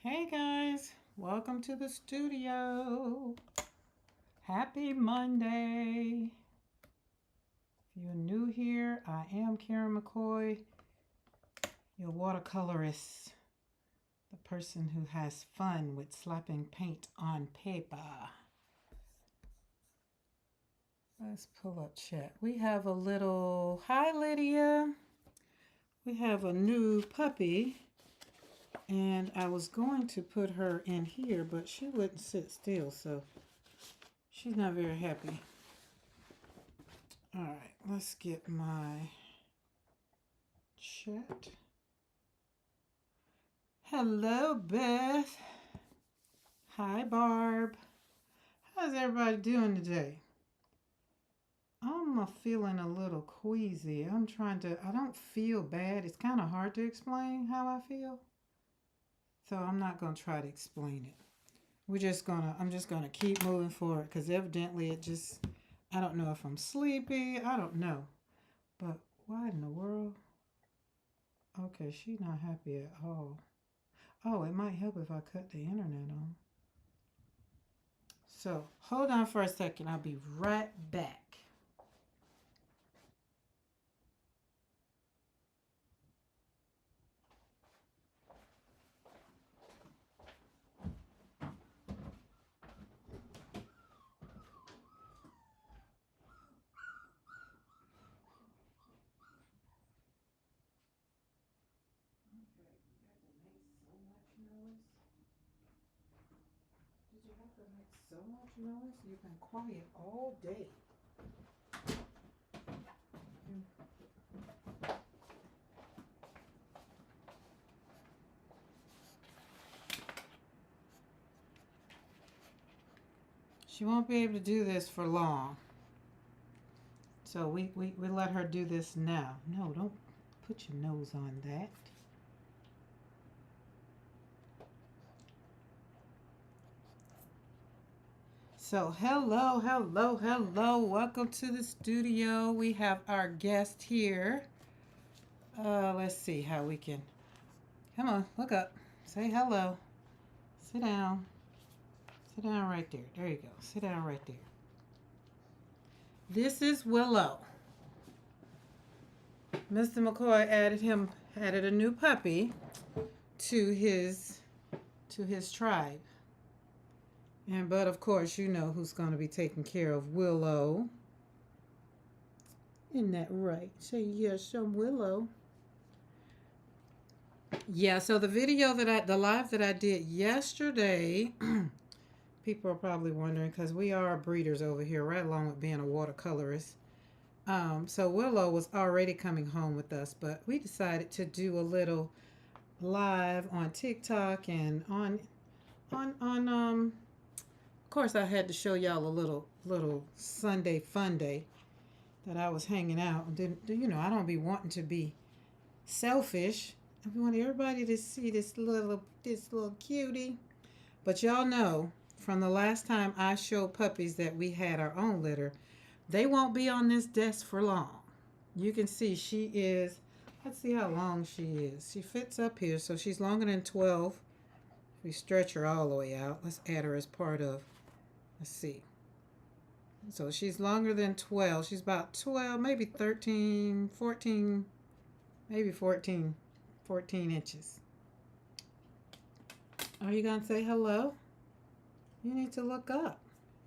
Hey guys, welcome to the studio. Happy Monday. If you're new here, I am Karen McCoy, your watercolorist, the person who has fun with slapping paint on paper. Let's pull up chat. We have a little, hi Lydia. We have a new puppy. And I was going to put her in here, but she wouldn't sit still, so she's not very happy. All right, let's get my chat. Hello, Beth. Hi, Barb. How's everybody doing today? I'm feeling a little queasy. I don't feel bad. It's kind of hard to explain how I feel. So I'm not going to try to explain it. I'm just gonna keep moving forward because evidently I don't know if I'm sleepy. I don't know. But why in the world? Okay, she's not happy at all. Oh, it might help if I cut the internet on. So hold on for a second. I'll be right back. Did you have to make so much noise? You've been quiet all day. She won't be able to do this for long. So we let her do this now. No, don't put your nose on that. So hello. Welcome to the studio. We have our guest here. Let's see how we can. Come on, look up. Say hello. Sit down. Sit down right there. There you go. Sit down right there. This is Willow. Mr. McCoy added a new puppy to his tribe. But of course, you know who's going to be taking care of Willow. Isn't that right? Say yes, I'm Willow. Yeah, so the live that I did yesterday, people are probably wondering because we are breeders over here, right along with being a watercolorist. So Willow was already coming home with us, but we decided to do a little live on TikTok and on of course I had to show y'all a little Sunday fun day that I was hanging out. And I don't be wanting to be selfish. I want everybody to see this little cutie. But y'all know from the last time I showed puppies that we had our own litter, they won't be on this desk for long. You can see she is, let's see how long she is. She fits up here, so she's longer than 12. If we stretch her all the way out, let's add her as part of, let's see. So she's longer than 12. She's about 12, maybe 13, 14, maybe 14 inches. Are you going to say hello? You need to look up.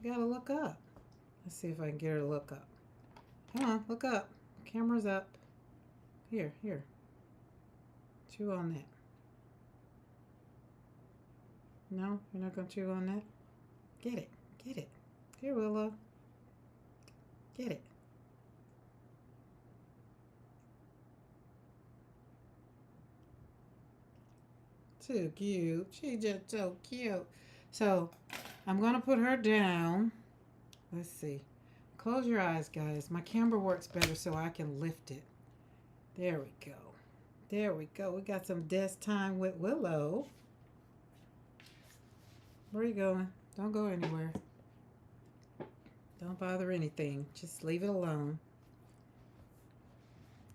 You got to look up. Let's see if I can get her to look up. Come on, look up. Camera's up. Here. Chew on that. No, you're not going to chew on that? Get it. Here, Willow. Get it. Too cute. She's just so cute. So, I'm going to put her down. Let's see. Close your eyes, guys. My camera works better so I can lift it. There we go. We got some desk time with Willow. Where are you going? Don't go anywhere. Don't bother anything. Just leave it alone.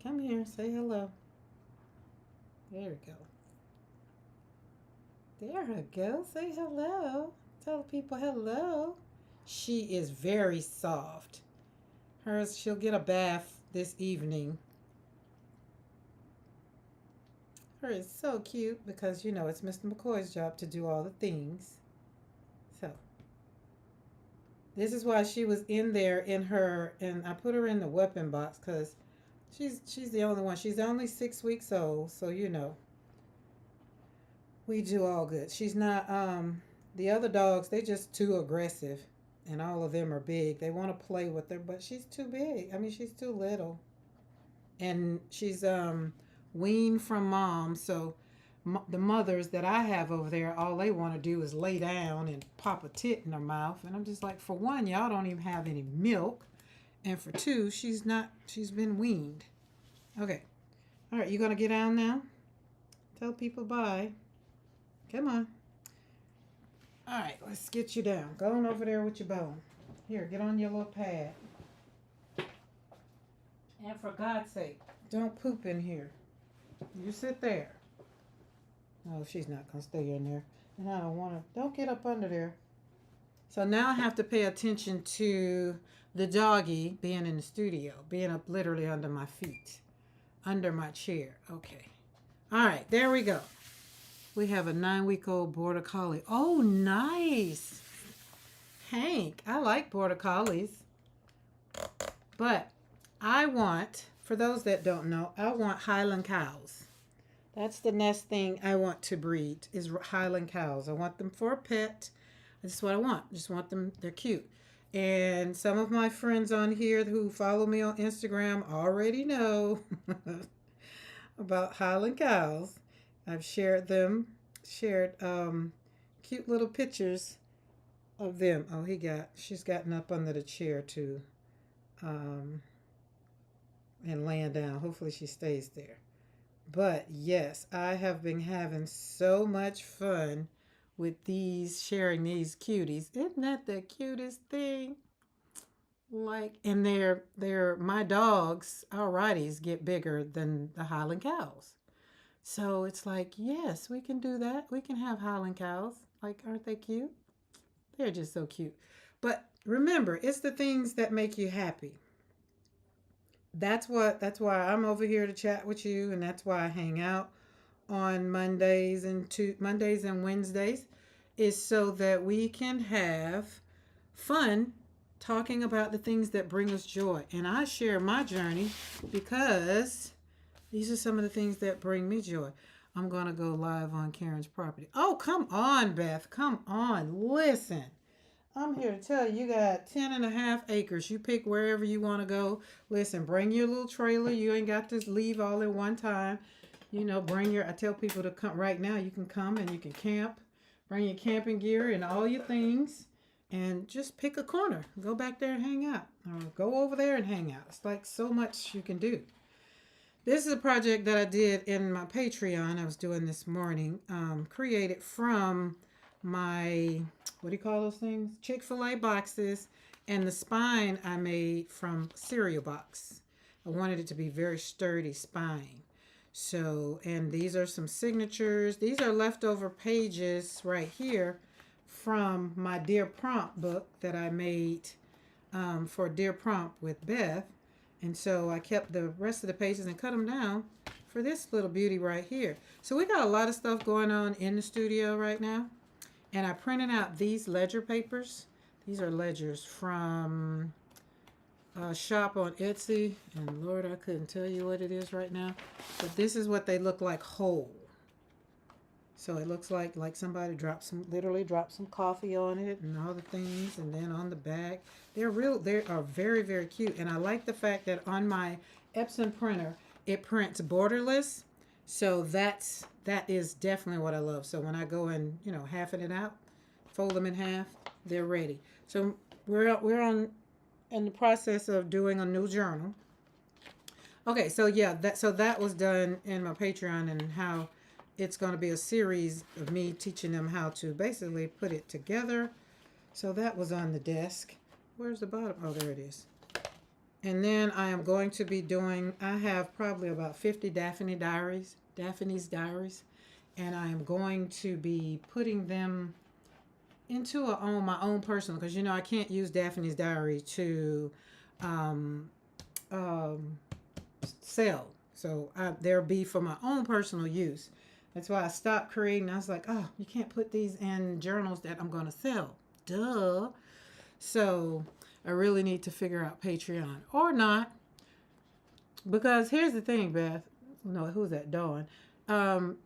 Come here. Say hello. There we go. There we go. Say hello. Tell people hello. She is very soft. Hers, she'll get a bath this evening. Her is so cute because you know it's Mr. McCoy's job to do all the things. So this is why she was in there in her, and I put her in the weapon box because she's the only one. She's only 6 weeks old, so you know we do all good. She's not the other dogs, they just too aggressive, and all of them are big. They want to play with her, but she's too big. I mean, she's too little. And she's weaned from mom, so the mothers that I have over there, all they want to do is lay down and pop a tit in her mouth. And I'm just like, for one, y'all don't even have any milk, and for two, she's been weaned. Okay. All right, you gonna get down now? Tell people bye. Come on. All right, let's get you down. Go on over there with your bone. Here, get on your little pad. And for God's sake, don't poop in here. You sit there. Oh, she's not going to stay in there. And I don't want to. Don't get up under there. So now I have to pay attention to the doggy being in the studio, being up literally under my feet, under my chair. Okay. All right, there we go. We have a 9-week-old border collie. Oh, nice. Hank, I like border collies. But I want, for those that don't know, I want Highland cows. That's the next thing I want to breed is Highland cows. I want them for a pet. That's what I want. I just want them. They're cute. And some of my friends on here who follow me on Instagram already know about Highland cows. I've shared cute little pictures of them. Oh, she's gotten up under the chair too, and laying down. Hopefully she stays there. But yes, I have been having so much fun with sharing these cuties. Isn't that the cutest thing? Like, and my dogs, alrighties, get bigger than the Highland cows. So it's like, yes, we can do that. We can have Highland cows. Like, aren't they cute? They're just so cute. But remember, it's the things that make you happy. That's why I'm over here to chat with you, and that's why I hang out on Mondays and Wednesdays, is so that we can have fun talking about the things that bring us joy. And I share my journey because these are some of the things that bring me joy. I'm going to go live on Karen's property. Oh, come on, Beth. Come on. Listen. I'm here to tell you, you got 10.5 acres. You pick wherever you want to go. Listen, bring your little trailer. You ain't got to leave all at one time. You know, I tell people to come right now. You can come and you can camp. Bring your camping gear and all your things. And just pick a corner. Go back there and hang out. Or go over there and hang out. It's like so much you can do. This is a project that I did in my Patreon. I was doing this morning. Created from my, what do you call those things? Chick-fil-A boxes. And the spine I made from cereal box. I wanted it to be very sturdy spine. So, and these are some signatures. These are leftover pages right here from my Dear Prompt book that I made for Dear Prompt with Beth. And so I kept the rest of the pages and cut them down for this little beauty right here. So we got a lot of stuff going on in the studio right now. And I printed out these ledger papers. These are ledgers from a shop on Etsy. And Lord, I couldn't tell you what it is right now. But this is what they look like whole. So it looks like somebody literally dropped some coffee on it and all the things, and then on the back. They are very, very cute. And I like the fact that on my Epson printer, it prints borderless. So that is definitely what I love. So when I go and, halfing it out, fold them in half, they're ready. So we're in the process of doing a new journal. Okay, so yeah, that was done in my Patreon, and how it's going to be a series of me teaching them how to basically put it together. So that was on the desk. Where's the bottom? Oh, there it is. And then I am going to be I have probably about 50 Daphne's diaries. and I am going to be putting them into my own personal, because I can't use Daphne's Diary to um, um, sell. So they'll be for my own personal use. That's why I stopped creating. I was like, oh, you can't put these in journals that I'm going to sell. Duh. So I really need to figure out Patreon or not. Because here's the thing, Beth. No, who's that? Dawn. Um,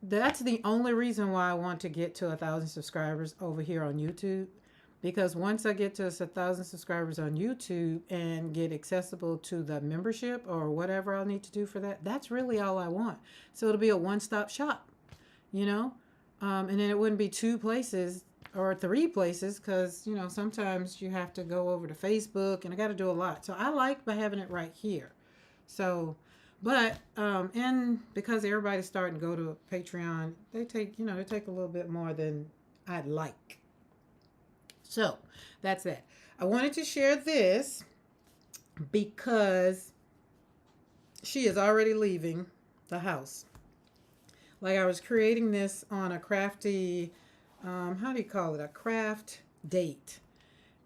that's the only reason why I want to get to 1,000 subscribers over here on YouTube. Because once I get to 1,000 subscribers on YouTube and get accessible to the membership or whatever I'll need to do for that, that's really all I want. So it'll be a one-stop shop, you know? And then it wouldn't be two places or three places, because, sometimes you have to go over to Facebook and I got to do a lot. So I like by having it right here. So, but and because everybody's starting to go to Patreon, they take a little bit more than I'd like. So that's that. I wanted to share this because she is already leaving the house. Like, I was creating this on a crafty, how do you call it? A craft date.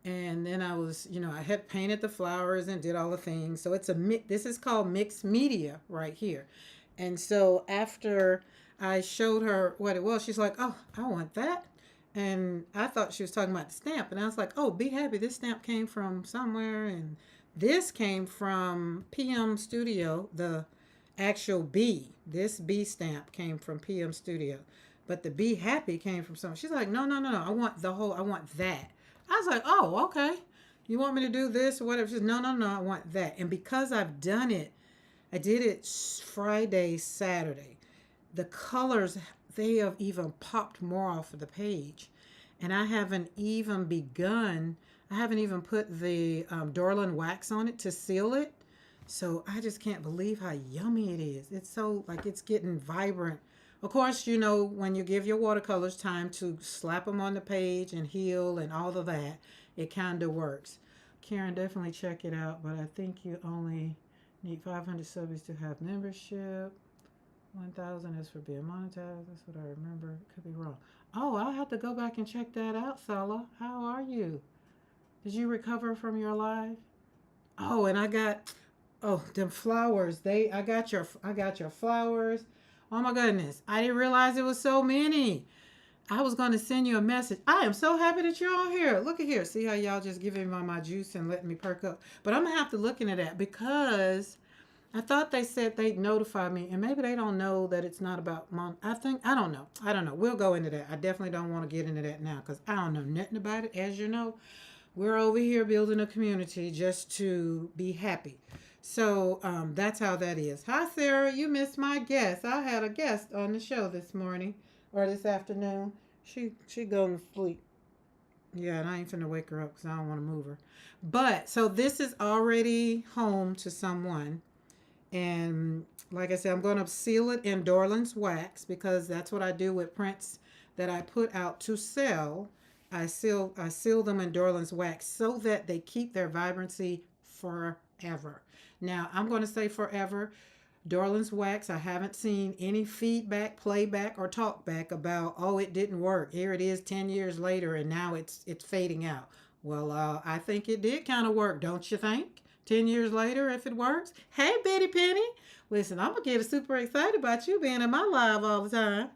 And then I had painted the flowers and did all the things. So this is called mixed media right here. And so after I showed her what it was, she's like, oh, I want that. And I thought she was talking about the stamp. And I was like, oh, be happy. This stamp came from somewhere. And this came from P.M Studio, the actual B. This B stamp came from P.M Studio. But the Be Happy came from someone. She's like, no, no, no, no. I want that. I was like, oh, okay. You want me to do this or whatever? She says, no, no, no, I want that. And because I've done it, I did it Friday, Saturday. The colors, they have even popped more off of the page. And I haven't even put the Dorland wax on it to seal it. So I just can't believe how yummy it is. It's so, like, it's getting vibrant. Of course, when you give your watercolors time to slap them on the page and heal and all of that, it kind of works. Caran, definitely check it out, but I think you only need 500 subbies to have membership. 1,000 is for being monetized. That's what I remember. Could be wrong. Oh, I'll have to go back and check that out, Sala. How are you? Did you recover from your live? Oh, and them flowers. I got your flowers. Oh my goodness. I didn't realize it was so many. I was going to send you a message. I am so happy that you're on here. Look at here. See how y'all just giving me my juice and letting me perk up. But I'm going to have to look into that, because I thought they said they'd notify me, and maybe they don't know that it's not about mom. I don't know. We'll go into that. I definitely don't want to get into that now, because I don't know nothing about it. As you know, we're over here building a community just to be happy. So that's how that is. Hi, Sarah. You missed my guest. I had a guest on the show this morning or this afternoon. She going to sleep. Yeah, and I ain't finna wake her up because I don't want to move her. But so this is already home to someone. And like I said, I'm going to seal it in Dorland's wax, because that's what I do with prints that I put out to sell. I seal them in Dorland's wax so that they keep their vibrancy forever. Now, I'm going to say forever. Dorland's wax, I haven't seen any feedback, playback, or talkback about, oh, it didn't work. Here it is 10 years later, and now it's fading out. Well, I think it did kind of work, don't you think? 10 years later, if it works. Hey, Betty Penny. Listen, I'm going to get super excited about you being in my live all the time.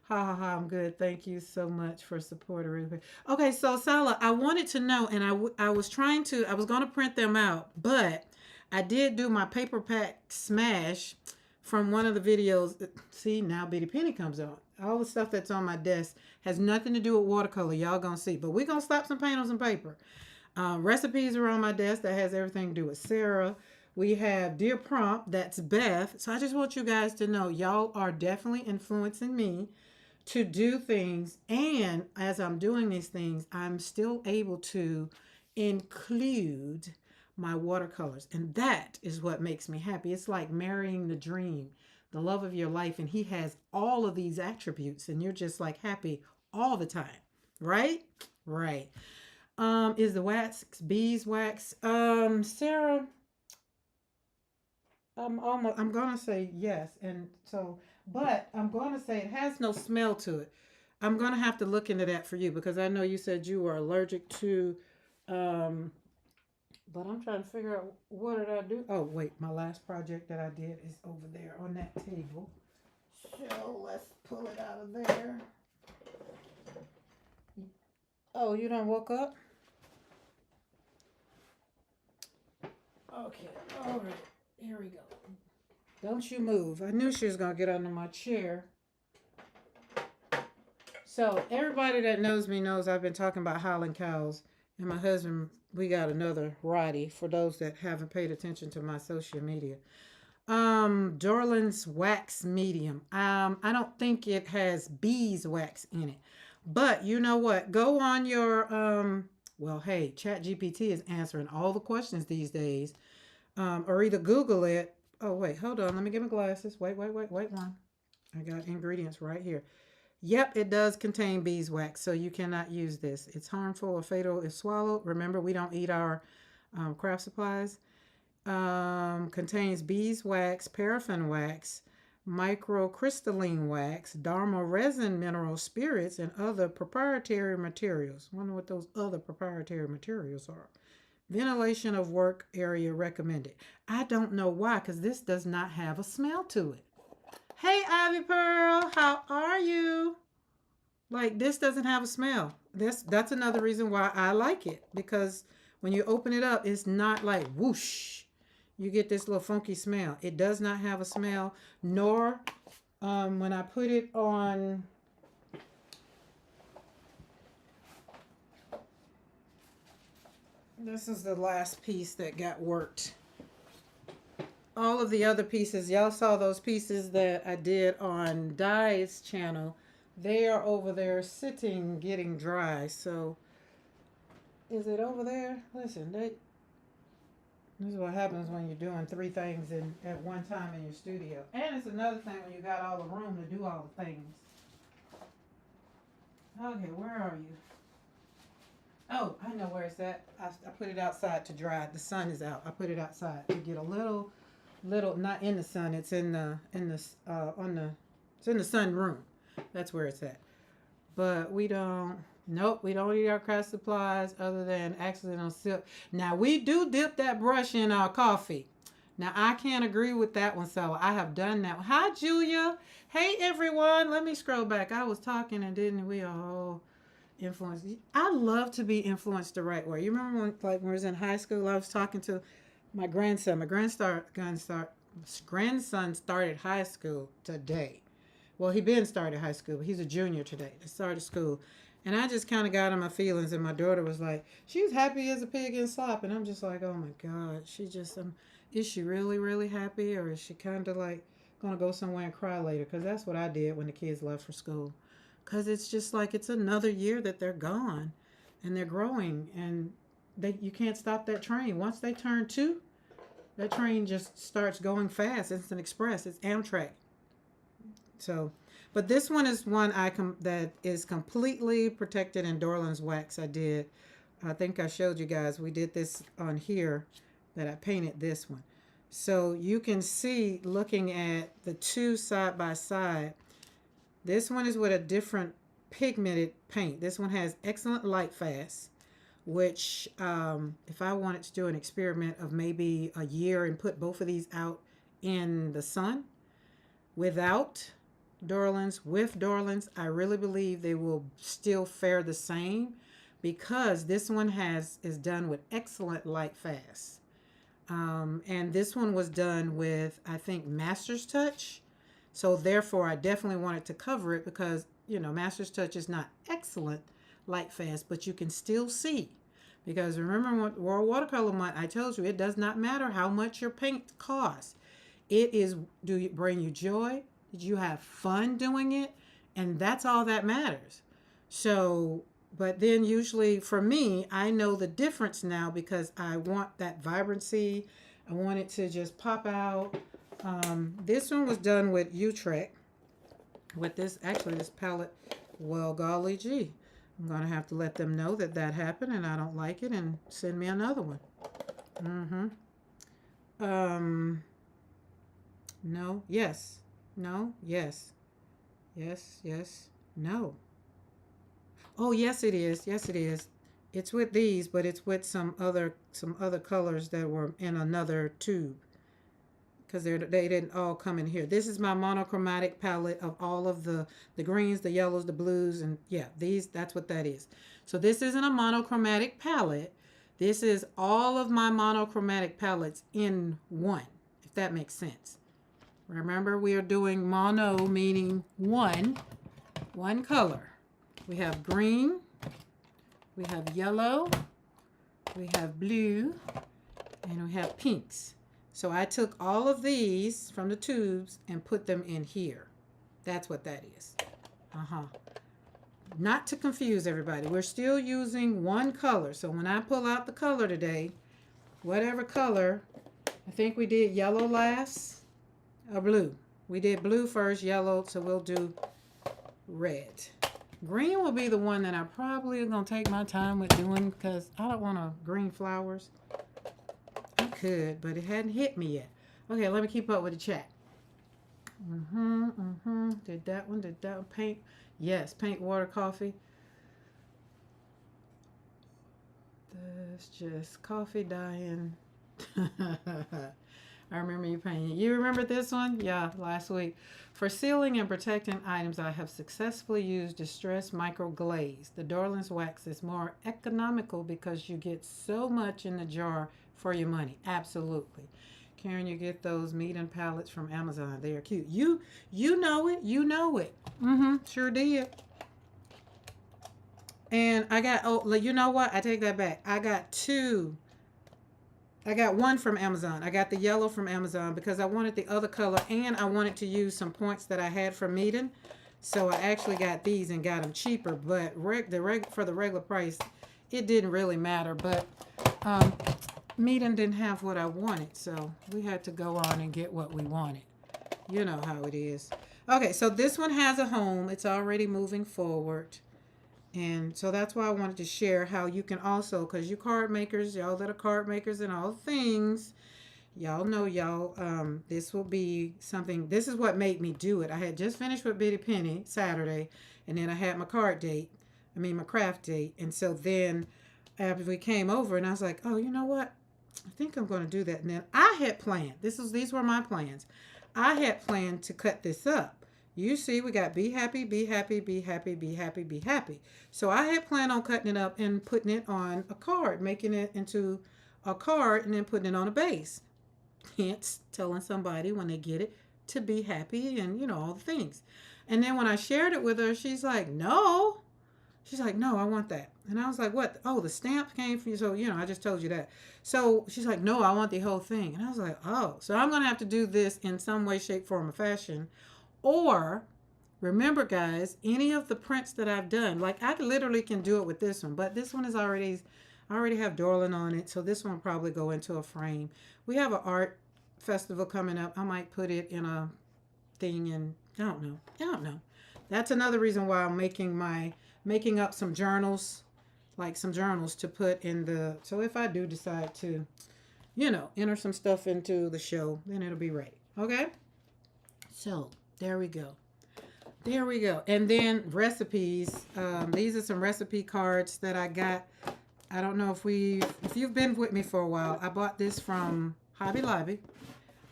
Ha ha ha, I'm good. Thank you so much for supporting. Okay, so Sala, I wanted to know, and I was going to print them out, but I did do my paper pack smash from one of the videos. See, now Betty Penny comes on. All the stuff that's on my desk has nothing to do with watercolor. Y'all gonna see, but we're gonna slap some paint on some paper. Recipes are on my desk. That has everything to do with Sarah. We have Dear Prompt. That's Beth. So I just want you guys to know, y'all are definitely influencing me to do things. And as I'm doing these things, I'm still able to include my watercolors. And that is what makes me happy. It's like marrying the dream, the love of your life. And he has all of these attributes, and you're just like happy all the time. Right? Right. Is the wax beeswax? Sarah, I'm gonna say yes, and so, but I'm gonna say it has no smell to it. I'm gonna have to look into that for you because I know you said you were allergic to, um, but I'm trying to figure out what did I do. Oh wait, my last project that I did is over there on that table. So let's pull it out of there. Oh, you don't woke up? Okay, all right, here we go. Don't you move. I knew she was gonna get under my chair. So everybody that knows me knows I've been talking about howling cows, and my husband. We got another Roddy for those that haven't paid attention to my social media. Dorland's wax medium. I don't think it has beeswax in it, but you know what? Go on your Well, hey, ChatGPT is answering all the questions these days. Or either Google it. Oh wait, hold on. Let me get my glasses. Wait one. I got ingredients right here. Yep, it does contain beeswax, so you cannot use this. It's harmful or fatal if swallowed. Remember, we don't eat our craft supplies. Contains beeswax, paraffin wax, microcrystalline wax, Dharma resin mineral spirits, and other proprietary materials. Wonder what those other proprietary materials are. Ventilation of work area recommended. I don't know why, because this does not have a smell to it. Hey, Ivy Pearl, how are you? Like this doesn't have a smell. That's another reason why I like it because when you open it up, it's not like whoosh. You get this little funky smell. It does not have a smell, nor when I put it on. This is the last piece that got worked. All of the other pieces, y'all saw those pieces that I did on Dye's channel. They are over there sitting, getting dry. So, is it over there? Listen, this is what happens when you're doing three things at one time in your studio. And it's another thing when you got all the room to do all the things. Okay, where are you? Oh, I know where it's at. I put it outside to dry. The sun is out. I put it outside to get a little not in the sun. It's in the on the it's in the sun room. That's where it's at. But we don't. Nope, we don't eat our craft supplies other than accidental sip. Now we do dip that brush in our coffee. Now I can't agree with that one, so I have done that one. Hi Julia. Hey everyone. Let me scroll back. I was talking and didn't we all influence? I love to be influenced the right way. You remember when we was in high school, I was talking to my grandson. Grandson started high school today. Well, he been started high school, but he's a junior today. He started school. And I just kind of got in my feelings, and my daughter was like, she was happy as a pig in slop. And I'm just like, oh my God, she just, is she really, really happy? Or is she kind of like going to go somewhere and cry later? Because that's what I did when the kids left for school. Because it's just like, it's another year that they're gone and they're growing. And you can't stop that train. Once they turn two, that train just starts going fast. It's an express, it's Amtrak. So, but this one is one that is completely protected in Dorland's wax. I think I showed you guys. We did this on here that I painted this one. So you can see looking at the two side by side. This one is with a different pigmented paint. This one has excellent light fast, which if I wanted to do an experiment of maybe a year and put both of these out in the sun without Dorlands, with Dorlands, I really believe they will still fare the same because this one is done with excellent light fast. And this one was done with, I think, Master's Touch. So therefore, I definitely wanted to cover it because, Master's Touch is not excellent light fast, but you can still see. Because remember, World Watercolor Month, I told you, it does not matter how much your paint costs. It is, do it bring you joy? Did you have fun doing it? And that's all that matters. So, but then usually for me, I know the difference now because I want that vibrancy. I want it to just pop out. This one was done with Utrecht. With this palette. Well, golly gee. I'm going to have to let them know that happened and I don't like it and send me another one. No. Yes. No. Yes. Yes. Yes. No. Oh, yes, it is. Yes, it is. It's with these, but it's with some other colors that were in another tube because they didn't all come in here. This is my monochromatic palette of all of the greens, the yellows, the blues, and yeah, these, that's what that is. So this isn't a monochromatic palette. This is all of my monochromatic palettes in one, if that makes sense. Remember, we are doing mono, meaning one color. We have green, we have yellow, we have blue, and we have pinks. So I took all of these from the tubes and put them in here. That's what that is. Not to confuse everybody. We're still using one color. So when I pull out the color today, whatever color, I think we did yellow last, or blue. We did blue first, yellow, so we'll do red. Green will be the one that I probably am going to take my time with doing because I don't want to green flowers. I could, but it hadn't hit me yet. Okay, let me keep up with the chat. Did that one, paint? Yes, paint, water, coffee. That's just coffee dying. I remember you painting. You remember this one? Yeah, last week. For sealing and protecting items, I have successfully used Distress Micro Glaze. The Dorland's wax is more economical because you get so much in the jar for your money. Absolutely. Karen, you get those Meeden palettes from Amazon. They are cute. You know it. You know it. Sure did. And I got, oh, you know what? I take that back. I got one from Amazon. I got the yellow from Amazon because I wanted the other color and I wanted to use some points that I had from Meeden. So I actually got these and got them cheaper. But for the regular price, it didn't really matter. But Meeden didn't have what I wanted. So we had to go on and get what we wanted. You know how it is. Okay, so this one has a home. It's already moving forward. And so that's why I wanted to share how you can also, because you card makers, y'all that are card makers and all things, y'all know this will be something, this is what made me do it. I had just finished with Bitty Penny Saturday, and then I had my craft date. And so then after we came over and I was like, oh, you know what? I think I'm going to do that. And then I had planned, these were my plans. I had planned to cut this up. You see, we got be happy, be happy, be happy, be happy, be happy. So I had planned on cutting it up and putting it on a card, making it into a card and then putting it on a base. Hence, telling somebody when they get it to be happy and, all the things. And then when I shared it with her, she's like, no. She's like, no, I want that. And I was like, what? Oh, the stamp came from you. So, I just told you that. So she's like, no, I want the whole thing. And I was like, oh, so I'm going to have to do this in some way, shape, form, or fashion. Or, remember guys, any of the prints that I've done, like I literally can do it with this one, but this one is I already have Dorland on it, so this one will probably go into a frame. We have an art festival coming up. I might put it in a thing and I don't know. That's another reason why I'm making up some journals, like some journals to put in the, so if I do decide to, enter some stuff into the show, then it'll be ready. Okay? So, there we go. And then recipes. These are some recipe cards that I got. I don't know if you've been with me for a while. I bought this from Hobby Lobby.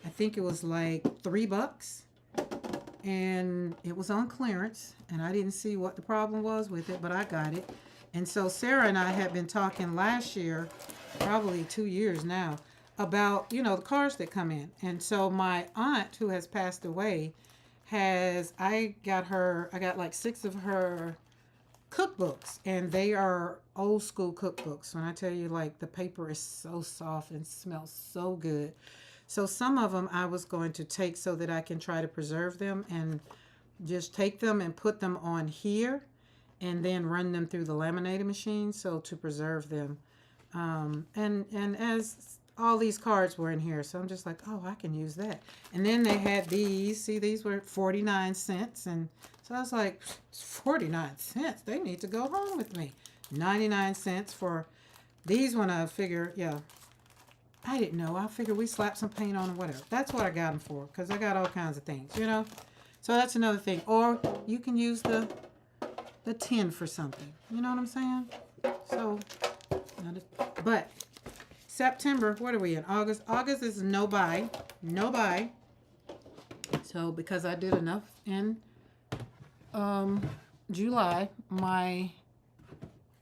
I think it was like $3. And it was on clearance. And I didn't see what the problem was with it, but I got it. And so Sarah and I had been talking last year, probably 2 years now, about, the cards that come in. And so my aunt, who has passed away, I got like 6 of her cookbooks, and they are old school cookbooks. When I tell you, like, the paper is so soft and smells so good. So some of them I was going to take so that I can try to preserve them and just take them and put them on here and then run them through the laminating machine, so to preserve them. And as all these cards were in here, so I'm just like, oh, I can use that. And then they had these. See, these were 49 cents. And so I was like, 49 cents? They need to go home with me. 99 cents for these one. I figure, yeah. I didn't know. I figured we slapped some paint on or whatever. That's what I got them for, because I got all kinds of things, you know. So that's another thing. Or you can use the tin for something. You know what I'm saying? So, but September, what are we in? August. August is no buy. No buy. So because I did enough in July, my,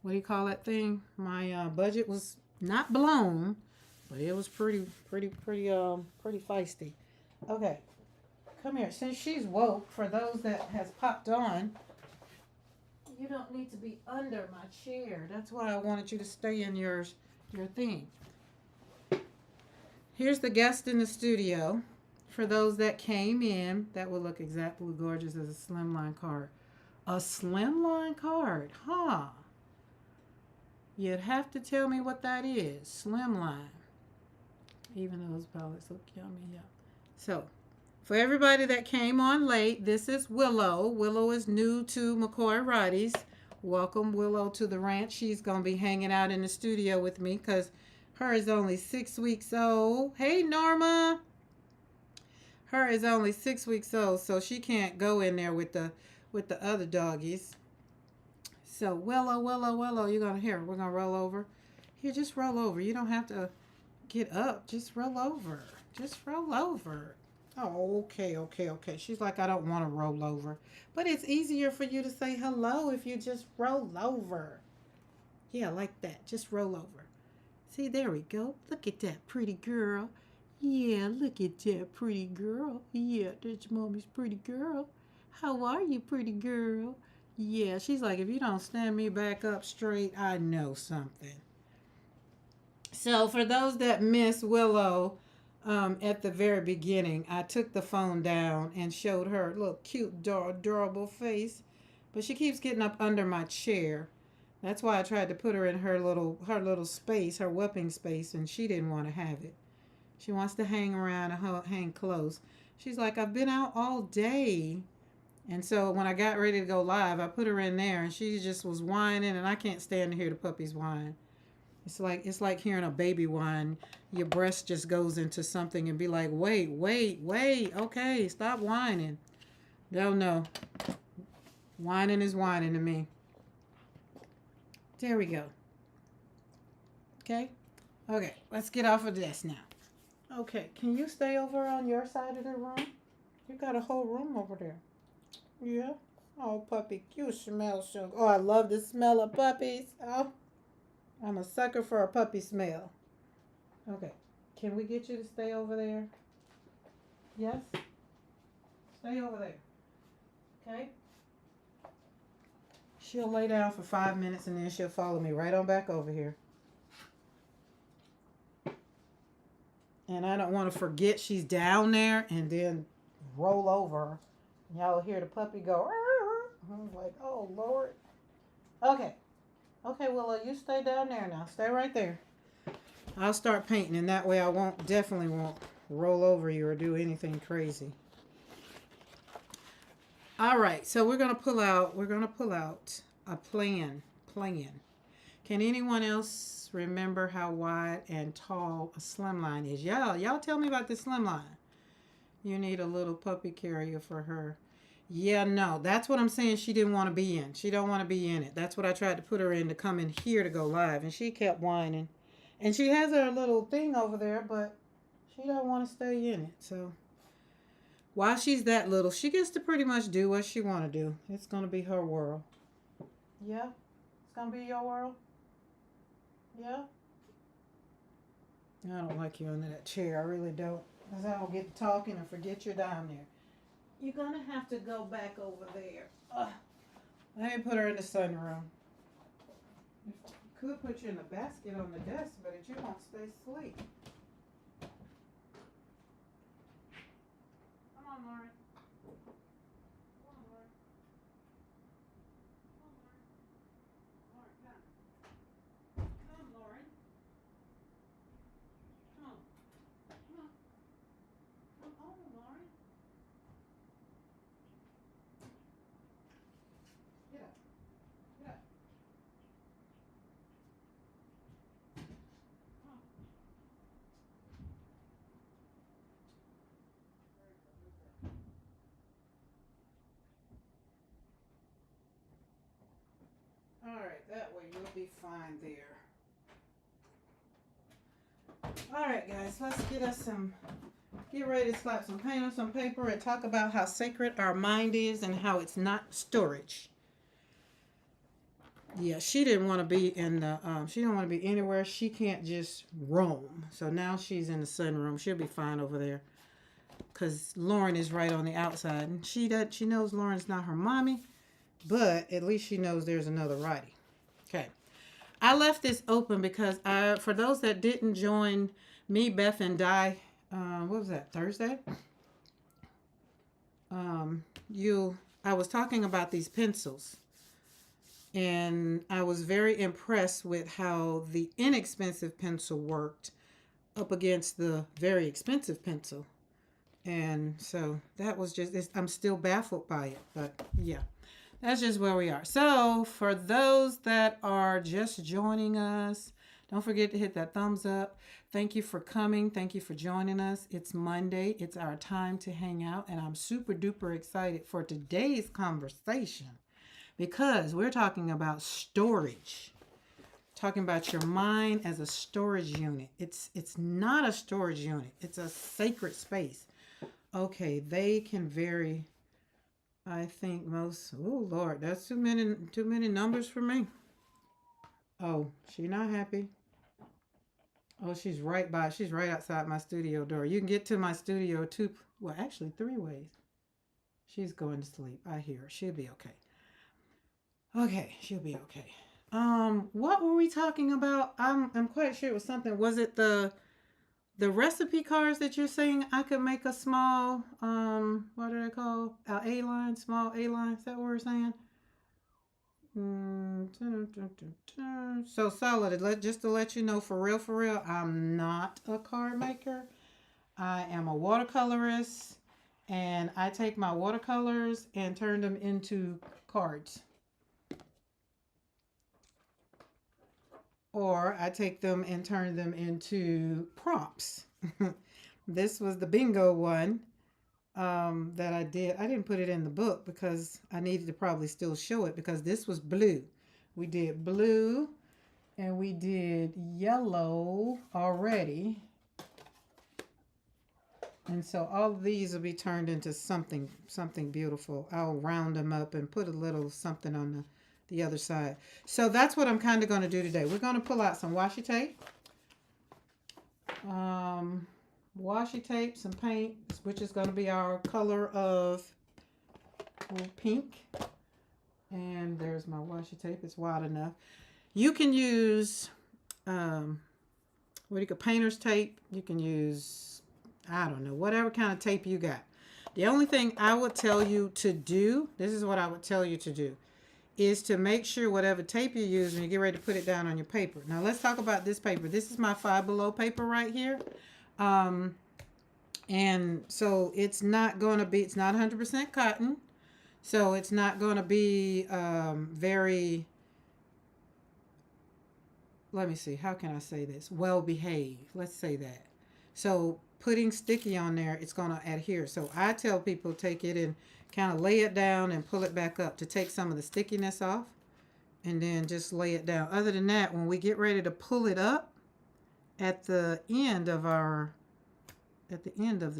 what do you call that thing? My budget was not blown, but it was pretty feisty. Okay, come here. Since she's woke, for those that has popped on, you don't need to be under my chair. That's why I wanted you to stay in your thing. Here's the guest in the studio. For those that came in, that will look exactly gorgeous as a slimline card. A slimline card, huh? You'd have to tell me what that is. Slimline. Even those palettes look yummy, yeah. So, for everybody that came on late, this is Willow. Willow is new to McCoy Roddy's. Welcome, Willow, to the ranch. She's going to be hanging out in the studio with me because her is only 6 weeks old. Hey, Norma. Her is only 6 weeks old, so she can't go in there with the other doggies. So, Willow, you're going to hear. We're going to roll over. Here, just roll over. You don't have to get up. Just roll over. Just roll over. Oh, okay. She's like, I don't want to roll over. But it's easier for you to say hello if you just roll over. Yeah, like that. Just roll over. See, there we go. Look at that pretty girl. Yeah, look at that pretty girl. Yeah, that's mommy's pretty girl. How are you, pretty girl? Yeah, she's like, if you don't stand me back up straight, I know something. So for those that miss Willow at the very beginning, I took the phone down and showed her little cute, adorable face. But she keeps getting up under my chair. That's why I tried to put her in her little space, her whooping space, and she didn't want to have it. She wants to hang around and hang close. She's like, I've been out all day. And so when I got ready to go live, I put her in there, and she just was whining, and I can't stand to hear the puppies whine. It's like hearing a baby whine. Your breast just goes into something and be like, wait, okay, stop whining. No. Whining is whining to me. There we go. Okay, let's get off of this now. Okay, can you stay over on your side of the room? You got a whole room over there. Yeah? Oh, puppy, you smell so good. Oh, I love the smell of puppies. Oh, I'm a sucker for a puppy smell. Okay, can we get you to stay over there? Yes? Stay over there. Okay? She'll lay down for 5 minutes and then she'll follow me right on back over here. And I don't want to forget she's down there and then roll over. Y'all hear the puppy go. I'm like, oh, Lord. Okay, Willow, you stay down there now. Stay right there. I'll start painting, and that way I definitely won't roll over you or do anything crazy. All right, so we're gonna pull out a plan. Can anyone else remember how wide and tall a slimline is? Y'all tell me about the slimline. You need a little puppy carrier for her. Yeah, no, that's what I'm saying she didn't want to be in. She don't want to be in it. That's what I tried to put her in to come in here to go live, and she kept whining. And she has her little thing over there, but she don't want to stay in it. So while she's that little, she gets to pretty much do what she want to do. It's going to be her world. Yeah? It's going to be your world? Yeah? I don't like you under that chair. I really don't. Because I will get talking and forget you're down there. You're going to have to go back over there. Let me put her in the sunroom. Could put you in the basket on the desk, but you won't stay asleep. Come on, Lauren. Come on, Lauren. Lauren, come. Come, Lauren. Come on. Come on, Lauren. Get up. be fine there. All right, guys, let's get ready to slap some paint on some paper and talk about how sacred our mind is and how it's not storage. Yeah, she didn't want to be in the, she didn't want to be anywhere. She can't just roam. So now she's in the sunroom. She'll be fine over there. Because Lauren is right on the outside. And she knows Lauren's not her mommy. But at least she knows there's another righty. Okay. I left this open because for those that didn't join me, Beth, and Di, what was that, Thursday? I was talking about these pencils. And I was very impressed with how the inexpensive pencil worked up against the very expensive pencil. And so that was just, I'm still baffled by it. But yeah, that's just where we are. So for those that are just joining us, don't forget to hit that thumbs up. Thank you for coming. Thank you for joining us. It's Monday. It's our time to hang out. And I'm super duper excited for today's conversation. Because we're talking about storage. Talking about your mind as a storage unit. It's not a storage unit. It's a sacred space. Okay, they can vary. I think most. Oh Lord, that's too many numbers for me. Oh, she's not happy. Oh, she's right outside my studio door. You can get to my studio actually 3 ways. She's going to sleep. I hear her. She'll be okay. Okay, she'll be okay. What were we talking about? I'm quite sure it was something. Was it the recipe cards that you're saying I could make a small, what are they called? A-line, small A-line. Is that what we're saying? So solid. Just to let you know, for real, I'm not a card maker. I am a watercolorist, and I take my watercolors and turn them into cards. Or I take them and turn them into prompts. This was the bingo one that I did. I didn't put it in the book because I needed to probably still show it because this was blue. We did blue and we did yellow already. And so all of these will be turned into something beautiful. I'll round them up and put a little something on the other side. So that's what I'm kind of going to do today. We're going to pull out some washi tape. Washi tape, some paint, which is going to be our color of pink. And there's my washi tape. It's wide enough. You can use, painter's tape. You can use, I don't know, whatever kind of tape you got. The only thing I would tell you to do, this is what I would tell you to do, is to make sure whatever tape you use when you get ready to put it down on your paper. Now let's talk about this paper. This is my Five Below paper right here. And so it's not 100% cotton. So it's not going to be very, let me see, how can I say this? Well behaved. Let's say that. So putting sticky on there, it's going to adhere. So I tell people take it and kind of lay it down and pull it back up to take some of the stickiness off, and then just lay it down. Other than that, when we get ready to pull it up at the end of the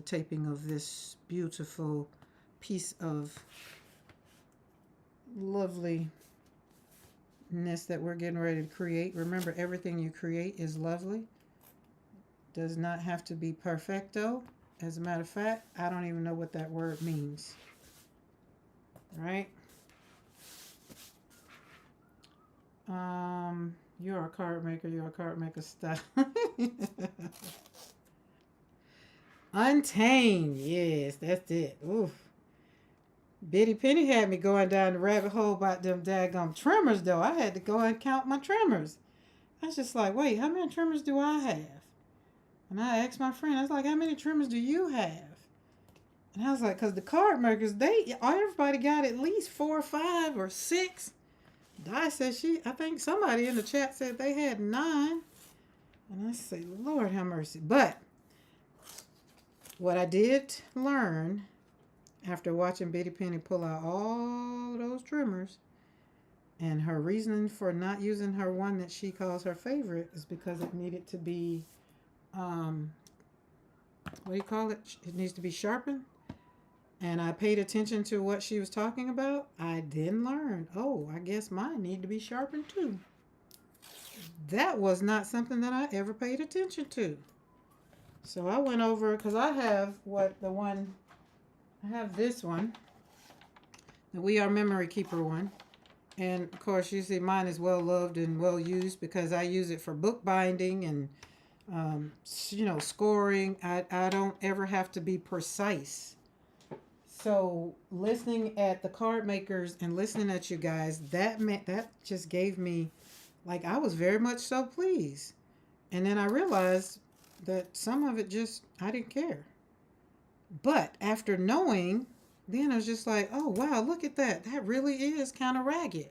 taping of this beautiful piece of loveliness that we're getting ready to create. Remember, everything you create is lovely. Does not have to be perfecto. As a matter of fact, I don't even know what that word means. Right? You're a card maker style. Untamed. Yes, that's it. Oof. Bitty Penny had me going down the rabbit hole about them daggum trimmers, though. I had to go and count my trimmers. I was just like, wait, how many trimmers do I have? And I asked my friend, I was like, how many trimmers do you have? And I was like, because the card makers, everybody got at least 4 or 5 or 6. Di said I think somebody in the chat said they had 9. And I say, Lord have mercy. But what I did learn after watching Bitty Penny pull out all those trimmers And her reason for not using her one that she calls her favorite is because it needed to be, um, what do you call it? It needs to be sharpened. And I paid attention to what she was talking about. I then learned, oh, I guess mine need to be sharpened too. That was not something that I ever paid attention to. So I went over, because I have I have this one, the We Are Memory Keeper one. And of course, you see mine is well loved and well used because I use it for book binding and, scoring. I don't ever have to be precise. So listening at the card makers and listening at you guys, that just gave me, like, I was very much so pleased. And then I realized that some of it just, I didn't care. But after knowing, then I was just like, oh, wow, look at that. That really is kind of ragged.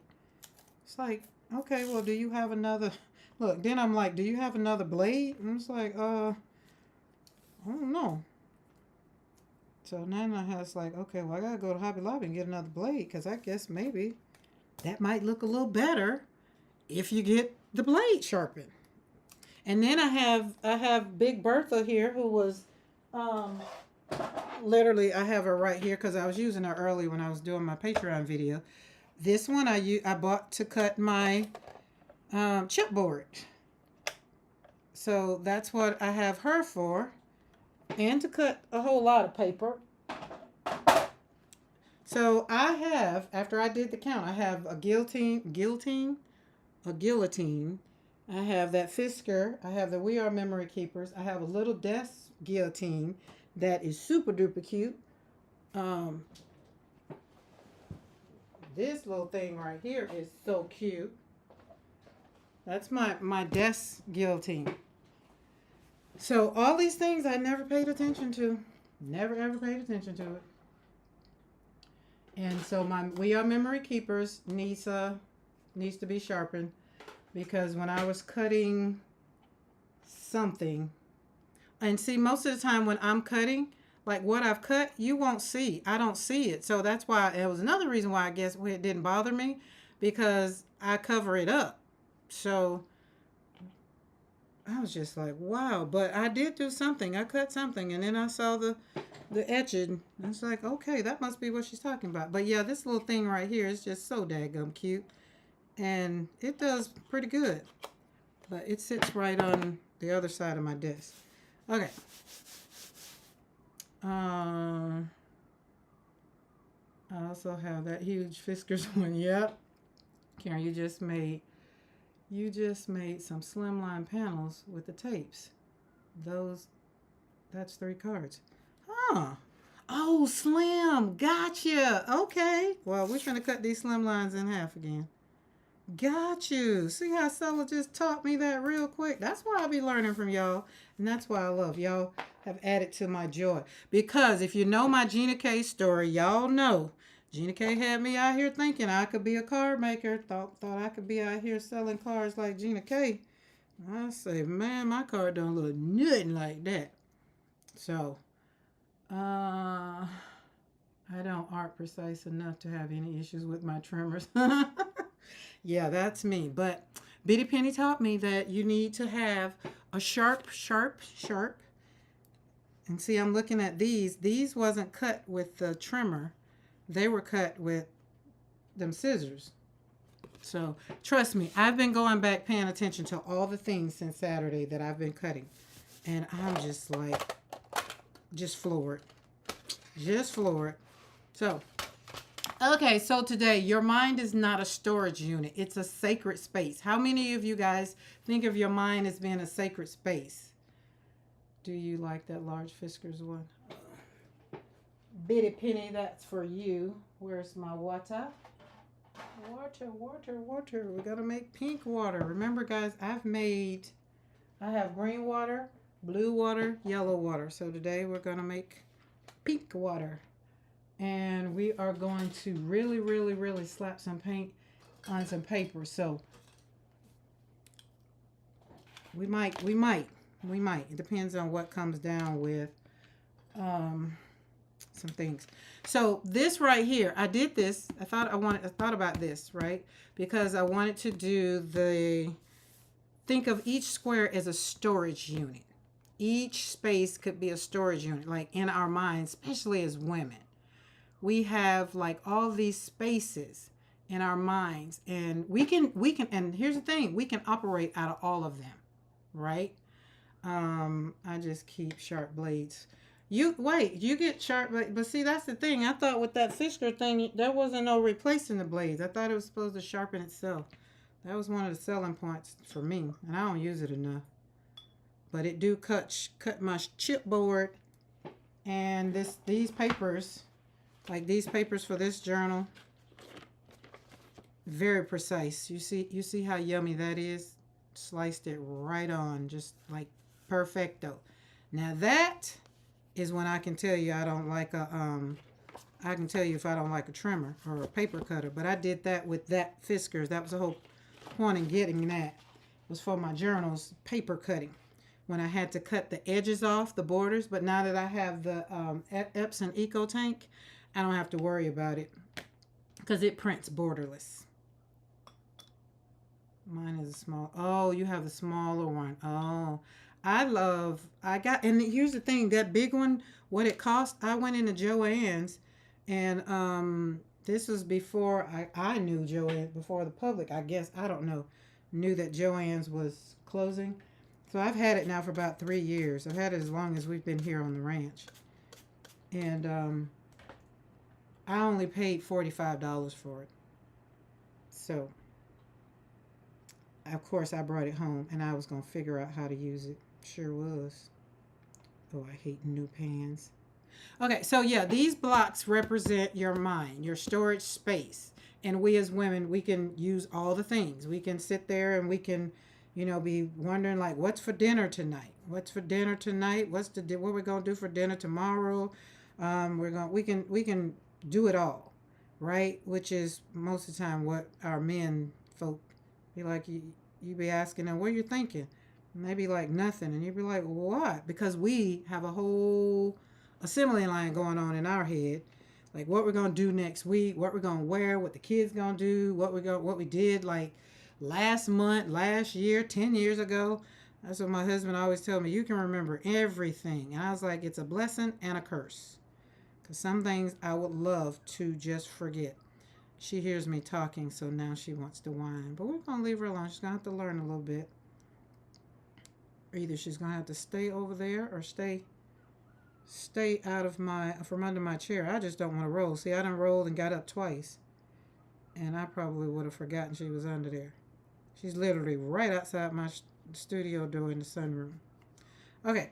It's like, okay, well, do you have another? Look, then I'm like, do you have another blade? And it's like, I don't know. So then I was like, okay, well, I got to go to Hobby Lobby and get another blade because I guess maybe that might look a little better if you get the blade sharpened. And then I have Big Bertha here who was, literally, I have her right here because I was using her early when I was doing my Patreon video. This one I bought to cut my chipboard. So that's what I have her for. And to cut a whole lot of paper. So I have, after I did the count, I have a guillotine. I have that Fisker. I have the We Are Memory Keepers. I have a little desk guillotine that is super duper cute. This little thing right here is so cute. That's my desk guillotine. So all these things I never paid attention to. Never ever paid attention to it. And so my We Are Memory Keepers needs to be sharpened because when I was cutting something, and see, most of the time when I'm cutting, like what I've cut, you won't see. I don't see it. So that's why it was another reason why I guess it didn't bother me because I cover it up. So I was just like, wow. But I did do something. I cut something and then I saw the etching. It's like, okay, that must be what she's talking about. But yeah, this little thing right here is just so daggum cute. And it does pretty good. But it sits right on the other side of my desk. Okay. I also have that huge Fiskars one. Yep. Karen, you just made some slimline panels with the tapes. That's 3 cards. Huh. Oh, slim. Gotcha. Okay. Well, we're going to cut these slim lines in half again. Got you. See how Stella just taught me that real quick? That's why I be learning from y'all. And that's why I love y'all have added to my joy. Because if you know my Gina K story, y'all know Gina K had me out here thinking I could be a card maker. Thought I could be out here selling cards like Gina K. I say, man, my card don't look nothing like that. So, I don't art precise enough to have any issues with my trimmers. Yeah, that's me. But Bitty Penny taught me that you need to have a sharp. And see, I'm looking at these. These wasn't cut with the trimmer. They were cut with them scissors. So, trust me, I've been going back paying attention to all the things since Saturday that I've been cutting. And I'm just like, just floored. Just floored. So, okay, so today, your mind is not a storage unit. It's a sacred space. How many of you guys think of your mind as being a sacred space? Do you like that large Fiskars one? Bitty Penny, that's for you. Where's my water? Water. We're going to make pink water. Remember, guys, I have green water, blue water, yellow water. So today we're going to make pink water. And we are going to really, really, really slap some paint on some paper. So we might. It depends on what comes down with some things. So this right here, I did this. I thought about this, right? Because I wanted to do think of each square as a storage unit. Each space could be a storage unit, like in our minds, especially as women. We have like all these spaces in our minds, and we can, and here's the thing, we can operate out of all of them, right? I just keep sharp blades. You get sharp blades, but see, that's the thing. I thought with that Fisker thing, there wasn't no replacing the blades. I thought it was supposed to sharpen itself. That was one of the selling points for me, and I don't use it enough. But it do cut my chipboard, and these papers, like these papers for this journal, very precise. You see how yummy that is? Sliced it right on, just like perfecto. Now that is when I can tell you I don't like I can tell you if I don't like a trimmer or a paper cutter. But I did that with that Fiskars. That was the whole point in getting that, was for my journals, paper cutting. When I had to cut the edges off, the borders. But now that I have the Epson Eco Tank, I don't have to worry about it because it prints borderless. Mine is a small. Oh, you have the smaller one. Oh, and here's the thing, that big one, what it cost, I went into Joann's, and this was before I knew Joann's, before the public, I guess, I don't know, knew that Joann's was closing. So I've had it now for about 3 years. I've had it as long as we've been here on the ranch. And I only paid $45 for it. So, of course, I brought it home, and I was going to figure out how to use it. Sure was. Oh, I hate new pans. Okay, so yeah, these blocks represent your mind, your storage space. And we as women, we can use all the things. We can sit there and we can, be wondering like, what's for dinner tonight? What's for dinner tonight? What we're gonna do for dinner tomorrow? We can do it all, right? Which is most of the time what our men folk be like. You be asking them, what are you thinking? And they be like, nothing. And you be like, well, what? Because we have a whole assembly line going on in our head. Like what we're going to do next week, what we're going to wear, what the kids going to do, what we did like last month, last year, 10 years ago. That's what my husband always tell me. You can remember everything. And I was like, it's a blessing and a curse. Because some things I would love to just forget. She hears me talking, so now she wants to whine. But we're going to leave her alone. She's going to have to learn a little bit. Either she's going to have to stay over there or stay out of from under my chair. I just don't want to roll. See, I done rolled and got up twice. And I probably would have forgotten she was under there. She's literally right outside my studio door in the sunroom. Okay.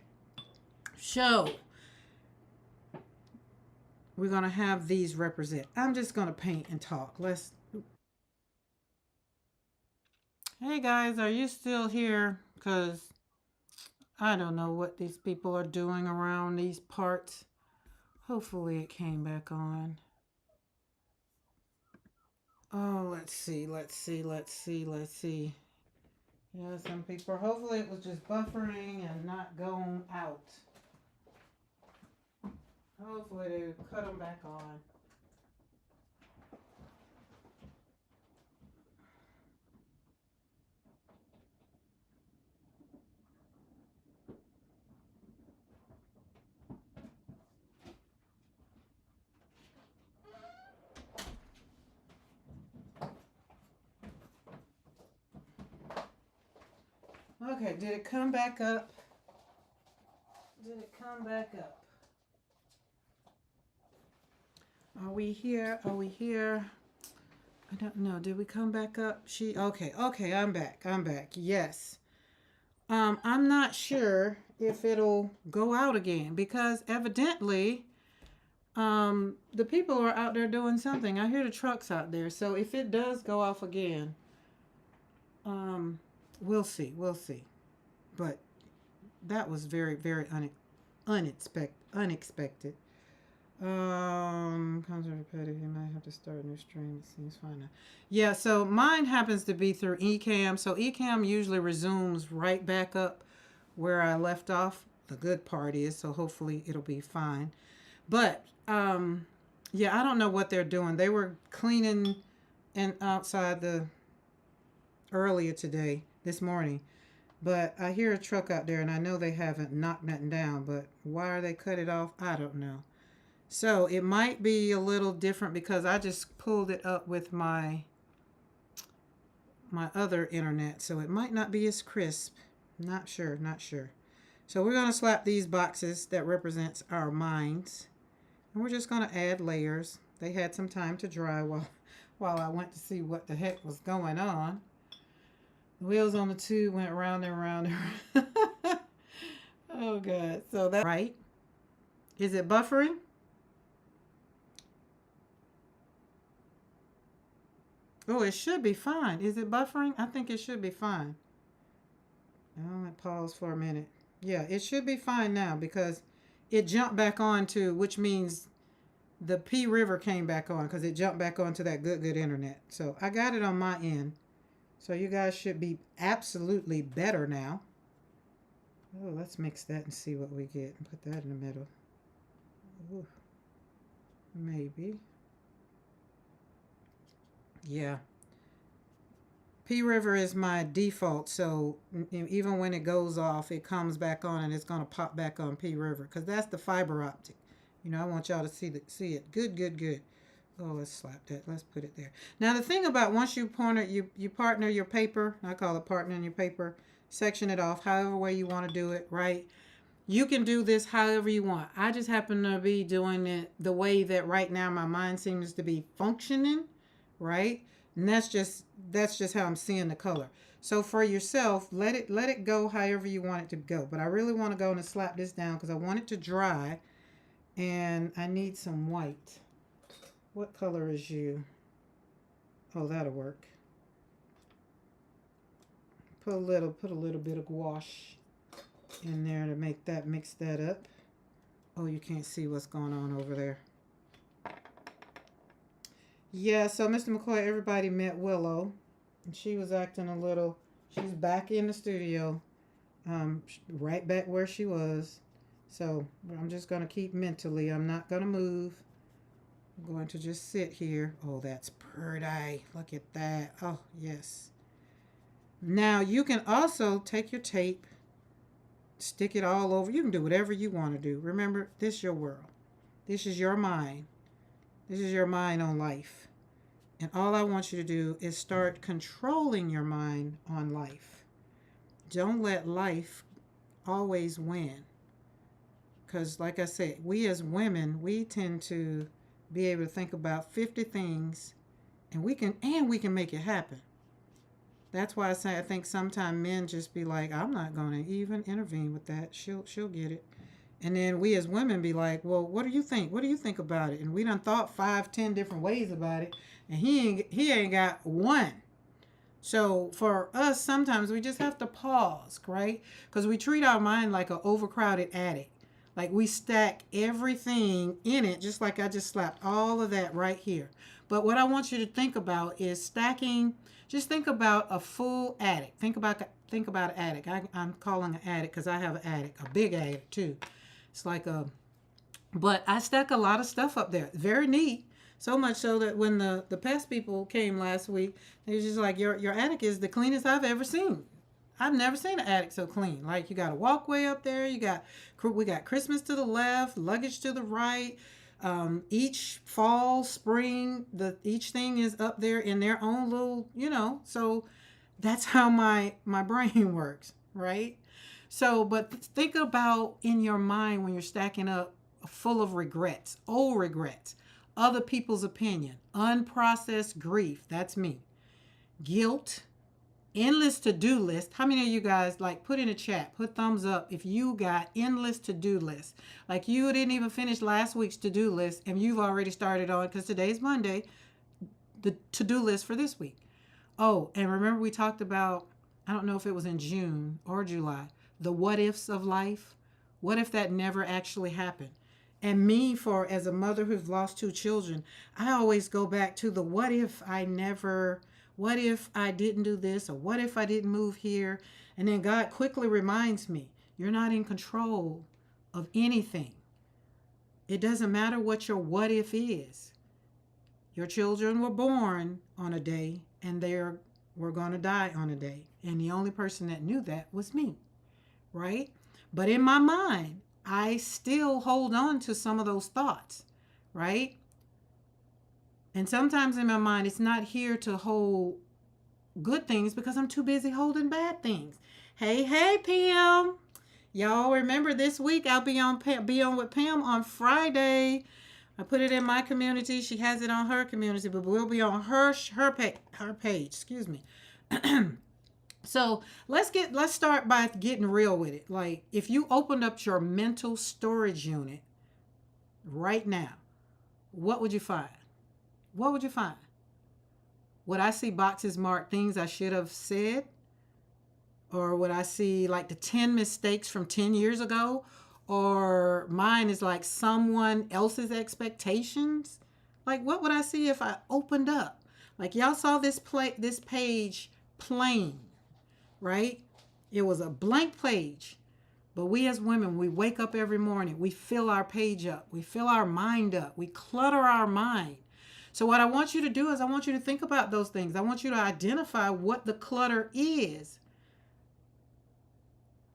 So, we're going to have these represent. I'm just going to paint and talk. Hey guys, are you still here? Because I don't know what these people are doing around these parts. Hopefully it came back on. Oh, let's see. Yeah, some people, hopefully it was just buffering and not going out. Hopefully they cut them back on. Okay, did it come back up? Are we here? I don't know. Did we come back up? Okay, I'm back. Yes. I'm not sure if it'll go out again because evidently the people are out there doing something. I hear the trucks out there. So if it does go off again, we'll see. But that was very, very unexpected. Comes repetitive. You might have to start a new stream. It seems fine now. Yeah, so mine happens to be through Ecamm. So Ecamm usually resumes right back up where I left off. The good part is, so hopefully it'll be fine. But yeah, I don't know what they're doing. They were cleaning and outside the earlier today, this morning. But I hear a truck out there, and I know they haven't knocked nothing down. But why are they cut it off? I don't know. So it might be a little different because I just pulled it up with my other internet, so it might not be as crisp. Not sure, not sure. So we're going to slap these boxes that represents our minds, and we're just going to add layers. They had some time to dry while I went to see what the heck was going on. The wheels on the tube went round and round and round. Oh God. So that's right. Is it buffering? Oh, it should be fine. Is it buffering? I think it should be fine. Oh, I paused for a minute. Yeah, it should be fine now because it jumped back on to, which means the P River came back on because it jumped back onto that good internet. So I got it on my end. So you guys should be absolutely better now. Oh, let's mix that and see what we get and put that in the middle. Ooh, maybe. Yeah. P River is my default, so even when it goes off, it comes back on and it's going to pop back on P River because that's the fiber optic. You know, I want y'all to see it. Good. Oh, let's slap that. Let's put it there. Now, the thing about once you partner your paper, I call it partnering your paper, section it off however way you want to do it, right? You can do this however you want. I just happen to be doing it the way that right now my mind seems to be functioning, right? And that's just how I'm seeing the color. So for yourself, let it go however you want it to go. But I really want to go and slap this down because I want it to dry, and I need some white. What color is you? Oh, that'll work. Put a little bit of gouache in there to mix that up. Oh, you can't see what's going on over there. Yeah, so Mr. McCoy, everybody met Willow, and she was acting a little. She's back in the studio, right back where she was. So I'm just gonna keep mentally. I'm not gonna move. I'm going to just sit here. Oh, that's pretty. Look at that. Oh, yes. Now you can also take your tape, stick it all over. You can do whatever you want to do. Remember, this is your world. This is your mind. This is your mind on life. And all I want you to do is start controlling your mind on life. Don't let life always win. Because like I said, we as women, we tend to be able to think about 50 things and we can make it happen. That's why I think sometimes men just be like, I'm not going to even intervene with that. She'll get it. And then we as women be like, well, what do you think? What do you think about it? And we done thought 5-10 different ways about it, and he ain't got one. So for us, sometimes we just have to pause, right? Because we treat our mind like an overcrowded attic. Like we stack everything in it, just like I just slapped all of that right here. But what I want you to think about is stacking. Just think about a full attic. Think about an attic. I'm calling an attic because I have an attic, a big attic too. It's like but I stack a lot of stuff up there. Very neat. So much so that when the pest people came last week, they was just like, your attic is the cleanest I've ever seen. I've never seen an attic so clean. Like you got a walkway up there. We got Christmas to the left, luggage to the right. Each fall, spring, each thing is up there in their own little, so that's how my brain works, right? So, but think about in your mind when you're stacking up full of regrets, old regrets, other people's opinion, unprocessed grief, that's me, guilt, endless to-do list. How many of you guys put in a chat, put thumbs up if you got endless to-do list? Like you didn't even finish last week's to-do list and you've already started on, because today's Monday, the to-do list for this week. Oh, and remember we talked about, I don't know if it was in June or July, the what ifs of life. What if that never actually happened? And me, as a mother who's lost 2 children, I always go back to the what if I didn't do this, or what if I didn't move here? And then God quickly reminds me, you're not in control of anything. It doesn't matter what your what if is. Your children were born on a day and were going to die on a day. And the only person that knew that was me, right? But in my mind, I still hold on to some of those thoughts, right? And sometimes in my mind, it's not here to hold good things because I'm too busy holding bad things. Hey, PM. Y'all remember this week I'll be on with Pam on Friday. I put it in my community. She has it on her community, but we'll be on her page. Excuse me. So let's start by getting real with it. Like, if you opened up your mental storage unit right now, what would you find? What would you find? Would I see boxes marked things I should have said? Or would I see like the 10 mistakes from 10 years ago? Or mine is like someone else's expectations? Like, what would I see if I opened up? Like, y'all saw this page plain, right? It was a blank page. But we as women, we wake up every morning. We fill our page up. We fill our mind up. We clutter our mind. So what I want you to do is I want you to think about those things. I want you to identify what the clutter is.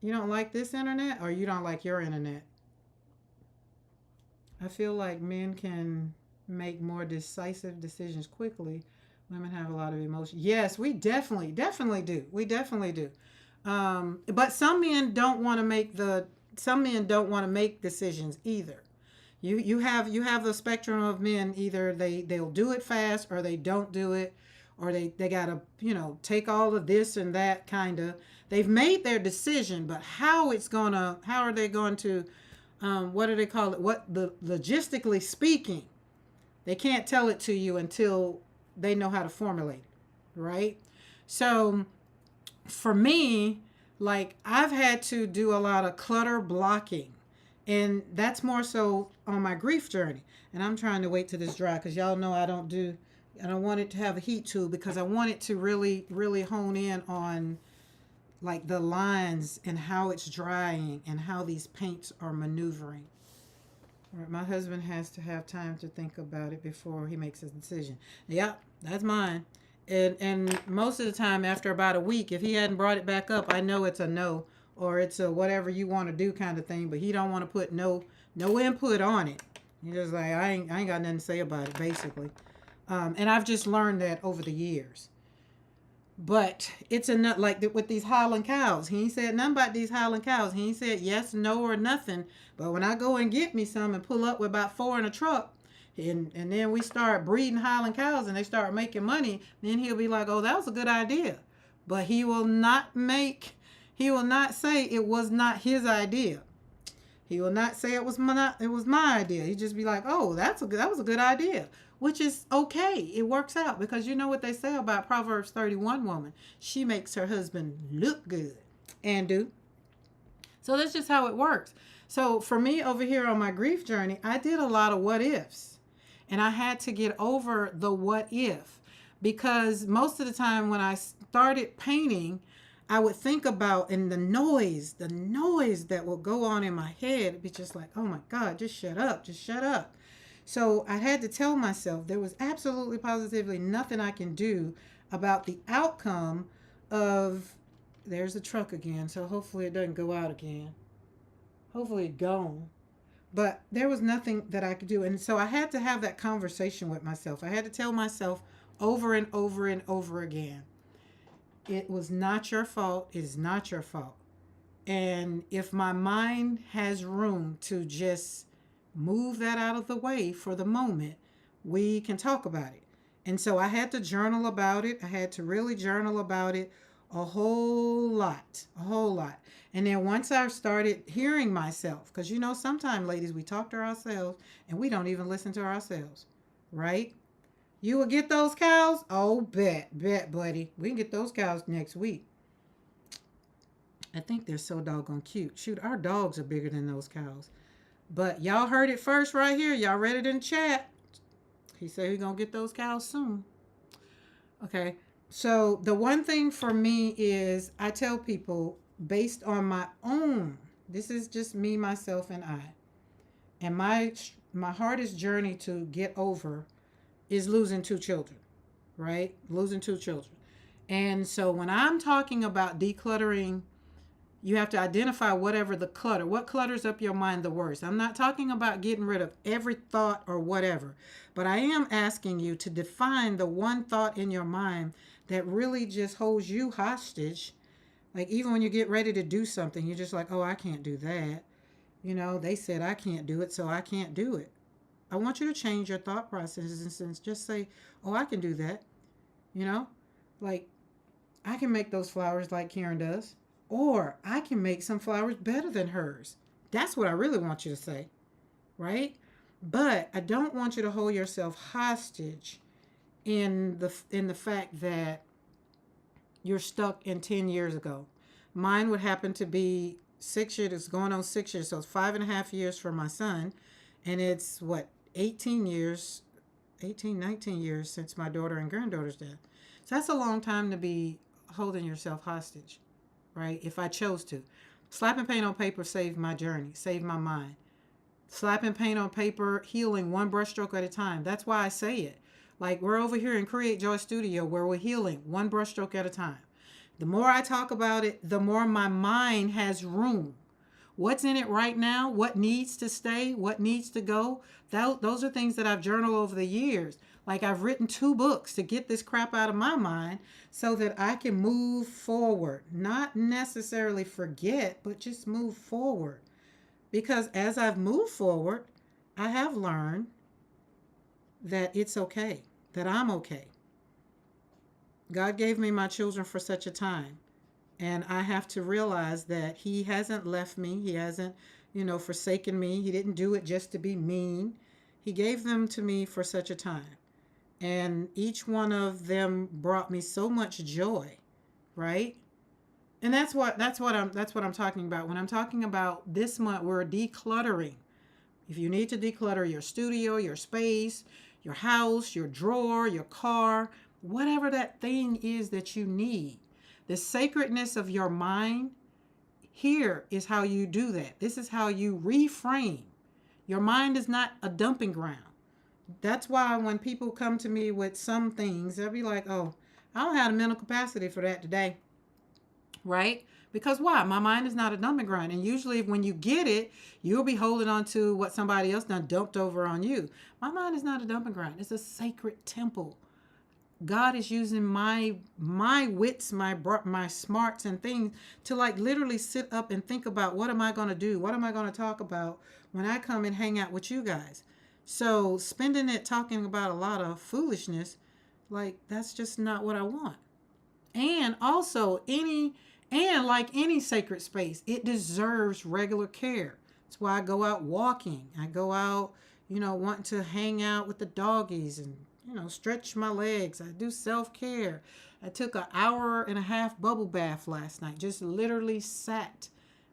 You don't like this internet, or you don't like your internet? I feel like men can make more decisive decisions quickly. Women have a lot of emotion. Yes, we definitely do. We definitely do. But some men don't want to make decisions either. You have the spectrum of men. Either they'll do it fast, or they don't do it, or they gotta take all of this and that kind of. They've made their decision, but how are they going to what do they call it? Logistically speaking, they can't tell it to you until they know how to formulate it, right? So for me, like, I've had to do a lot of clutter blocking, and that's more so on my grief journey. And I'm trying to wait till this dry, because y'all know I don't want it to have a heat tool, because I want it to really, really hone in on like the lines and how it's drying and how these paints are maneuvering. All right, my husband has to have time to think about it before he makes his decision. Yep, that's mine. And most of the time, after about a week, if he hadn't brought it back up, I know it's a no, or it's a whatever you want to do kind of thing. But he don't want to put no input on it. He's just like, I ain't got nothing to say about it, basically. And I've just learned that over the years. But it's enough, like with these Highland cows. He ain't said nothing about these Highland cows. He ain't said yes, no, or nothing. But when I go and get me some and pull up with about 4 in a truck, and then we start breeding Highland cows and they start making money, then he'll be like, oh, that was a good idea. But he will not say it was not his idea. He will not say it was my idea. He'd just be like, oh, that was a good idea. Which is okay. It works out, because you know what they say about Proverbs 31 woman. She makes her husband look good and do. So that's just how it works. So for me over here on my grief journey, I did a lot of what ifs. And I had to get over the what if. Because most of the time when I started painting, I would think about, and the noise that will go on in my head, it'd be just like, oh my God, just shut up. So I had to tell myself there was absolutely positively nothing I can do about the outcome of, there's the truck again. So hopefully it doesn't go out again. Hopefully it's gone. But there was nothing that I could do. And so I had to have that conversation with myself. I had to tell myself over and over and over again, it was not your fault. It is not your fault. And if my mind has room to just move that out of the way for the moment, we can talk about it. And so I had to journal about it. I had to really journal about it a whole lot. And then once I started hearing myself, because sometimes, ladies, we talk to ourselves and we don't even listen to ourselves, right? You will get those cows? Oh, bet, buddy. We can get those cows next week. I think they're so doggone cute. Shoot, our dogs are bigger than those cows. But y'all heard it first right here. Y'all read it in chat. He said he's going to get those cows soon. Okay. So the one thing for me is I tell people based on my own, this is just me, myself, and I. And my my hardest journey to get over is losing two children, right? Losing two children. And so when I'm talking about decluttering, you have to identify whatever the clutter, what clutters up your mind the worst. I'm not talking about getting rid of every thought or whatever, but I am asking you to define the one thought in your mind that really just holds you hostage. Like even when you get ready to do something, you're just like, oh, I can't do that. You know, they said I can't do it, so I can't do it. I want you to change your thought processes and just say, oh, I can do that. You know, like I can make those flowers like Caran does, or I can make some flowers better than hers. That's what I really want you to say, right? But I don't want you to hold yourself hostage in the fact that you're stuck in 10 years ago. Mine would happen to be 6 years. It's going on 6 years, so it's 5.5 years for my son, and it's what 18 years, 18, 19 years since my daughter and granddaughter's death. So that's a long time to be holding yourself hostage, right? If I chose to. Slapping paint on paper saved my journey, saved my mind. Slapping paint on paper, healing one brushstroke at a time. That's why I say it. Like we're over here in Create Joy Studio where we're healing one brushstroke at a time. The more I talk about it, the more my mind has room. What's in it right now? What needs to stay? What needs to go? Those are things that I've journaled over the years. Like I've written 2 books to get this crap out of my mind so that I can move forward. Not necessarily forget, but just move forward. Because as I've moved forward, I have learned that it's okay, that I'm okay. God gave me my children for such a time. And I have to realize that He hasn't left me. He hasn't, forsaken me. He didn't do it just to be mean. He gave them to me for such a time. And each one of them brought me so much joy, right? And that's what I'm talking about. When I'm talking about this month, we're decluttering. If you need to declutter your studio, your space, your house, your drawer, your car, whatever that thing is that you need, the sacredness of your mind, here is how you do that. This is how you reframe. Your mind is not a dumping ground. That's why when people come to me with some things, they'll be like, oh, I don't have the mental capacity for that today. Right? Because why? My mind is not a dumping ground. And usually when you get it, you'll be holding on to what somebody else done dumped over on you. My mind is not a dumping ground. It's a sacred temple. God is using my wits, my smarts and things to like literally sit up and think about what am I going to do? What am I going to talk about when I come and hang out with you guys? So spending it talking about a lot of foolishness, like that's just not what I want. And also like any sacred space, it deserves regular care. That's why I go out walking. I go out, wanting to hang out with the doggies and stretch my legs. I do self-care. I took an hour and a half bubble bath last night. Just literally sat,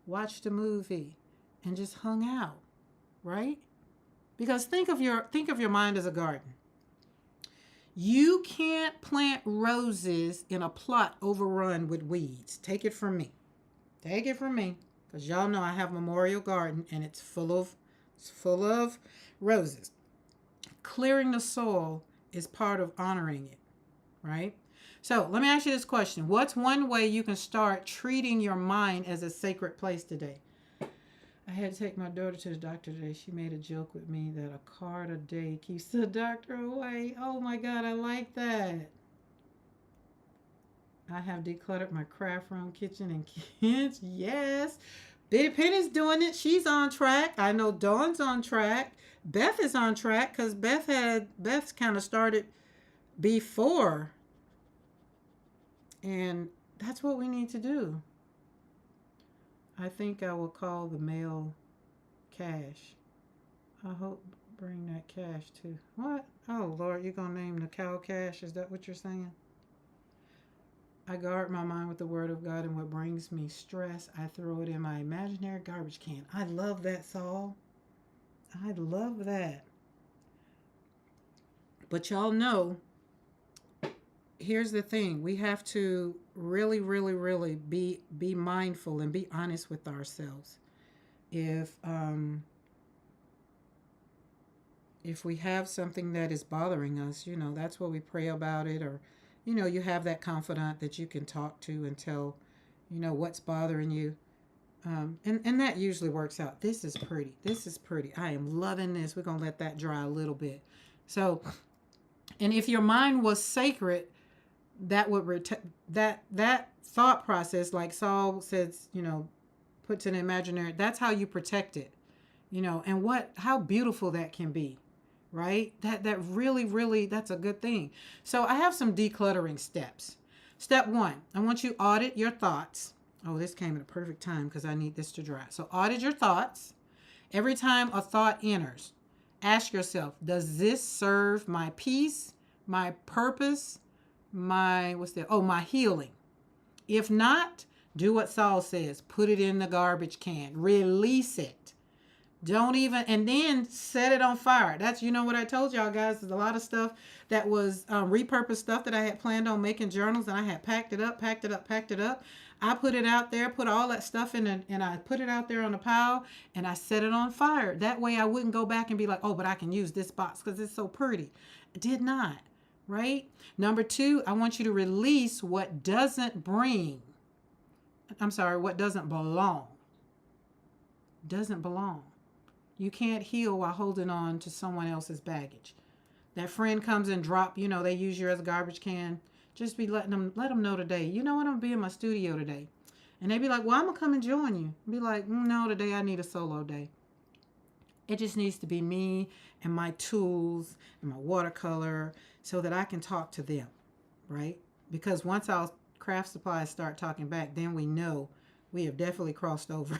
watched a movie, and just hung out, right? Because think of your mind as a garden. You can't plant roses in a plot overrun with weeds. Take it from me. Take it from me. Because y'all know I have Memorial Garden and it's full of roses. Clearing the soil is part of honoring it, right? So let me ask you this question. What's one way you can start treating your mind as a sacred place today? I had to take my daughter to the doctor today. She made a joke with me that a card a day keeps the doctor away. Oh my God, I like that. I have decluttered my craft room, kitchen, and kids. Yes. Bitty Penny's doing it. She's on track. I know Dawn's on track. Beth is on track because Beth's kind of started before. And that's what we need to do. I think I will call the mail cash. I hope bring that cash too. What? Oh Lord, you're gonna name the cow cash? Is that what you're saying? I guard my mind with the word of God, and what brings me stress, I throw it in my imaginary garbage can. I love that, Saul. I love that. But y'all know, here's the thing. We have to really, really, really be mindful and be honest with ourselves. If if we have something that is bothering us, that's what we pray about it, or, you have that confidant that you can talk to and tell, what's bothering you. And that usually works out. This is pretty. This is pretty. I am loving this. We're going to let that dry a little bit. So, and if your mind was sacred, that would that thought process, like Saul says, puts an imaginary, that's how you protect it, and how beautiful that can be, right? That really, that's a good thing. So I have some decluttering steps. Step 1, I want you to audit your thoughts. Oh, this came at a perfect time because I need this to dry. So audit your thoughts. Every time a thought enters, ask yourself, does this serve my peace, my purpose, my healing? If not, do what Saul says. Put it in the garbage can. Release it. Don't even, and then set it on fire. That's, what I told y'all guys, there's a lot of stuff that was repurposed stuff that I had planned on making journals, and I had packed it up. I put it out there, put all that stuff in it, and I put it out there on a pile, and I set it on fire. That way I wouldn't go back and be like, oh, but I can use this box because it's so pretty. I did not, right? Number 2, I want you to release what doesn't belong. Doesn't belong. You can't heal while holding on to someone else's baggage. That friend comes and they use you as a garbage can. Just let them know today, you know what, I'm going to be in my studio today. And they be like, well, I'm going to come and join you. Be like, no, today I need a solo day. It just needs to be me and my tools and my watercolor so that I can talk to them, right? Because once our craft supplies start talking back, then we know we have definitely crossed over.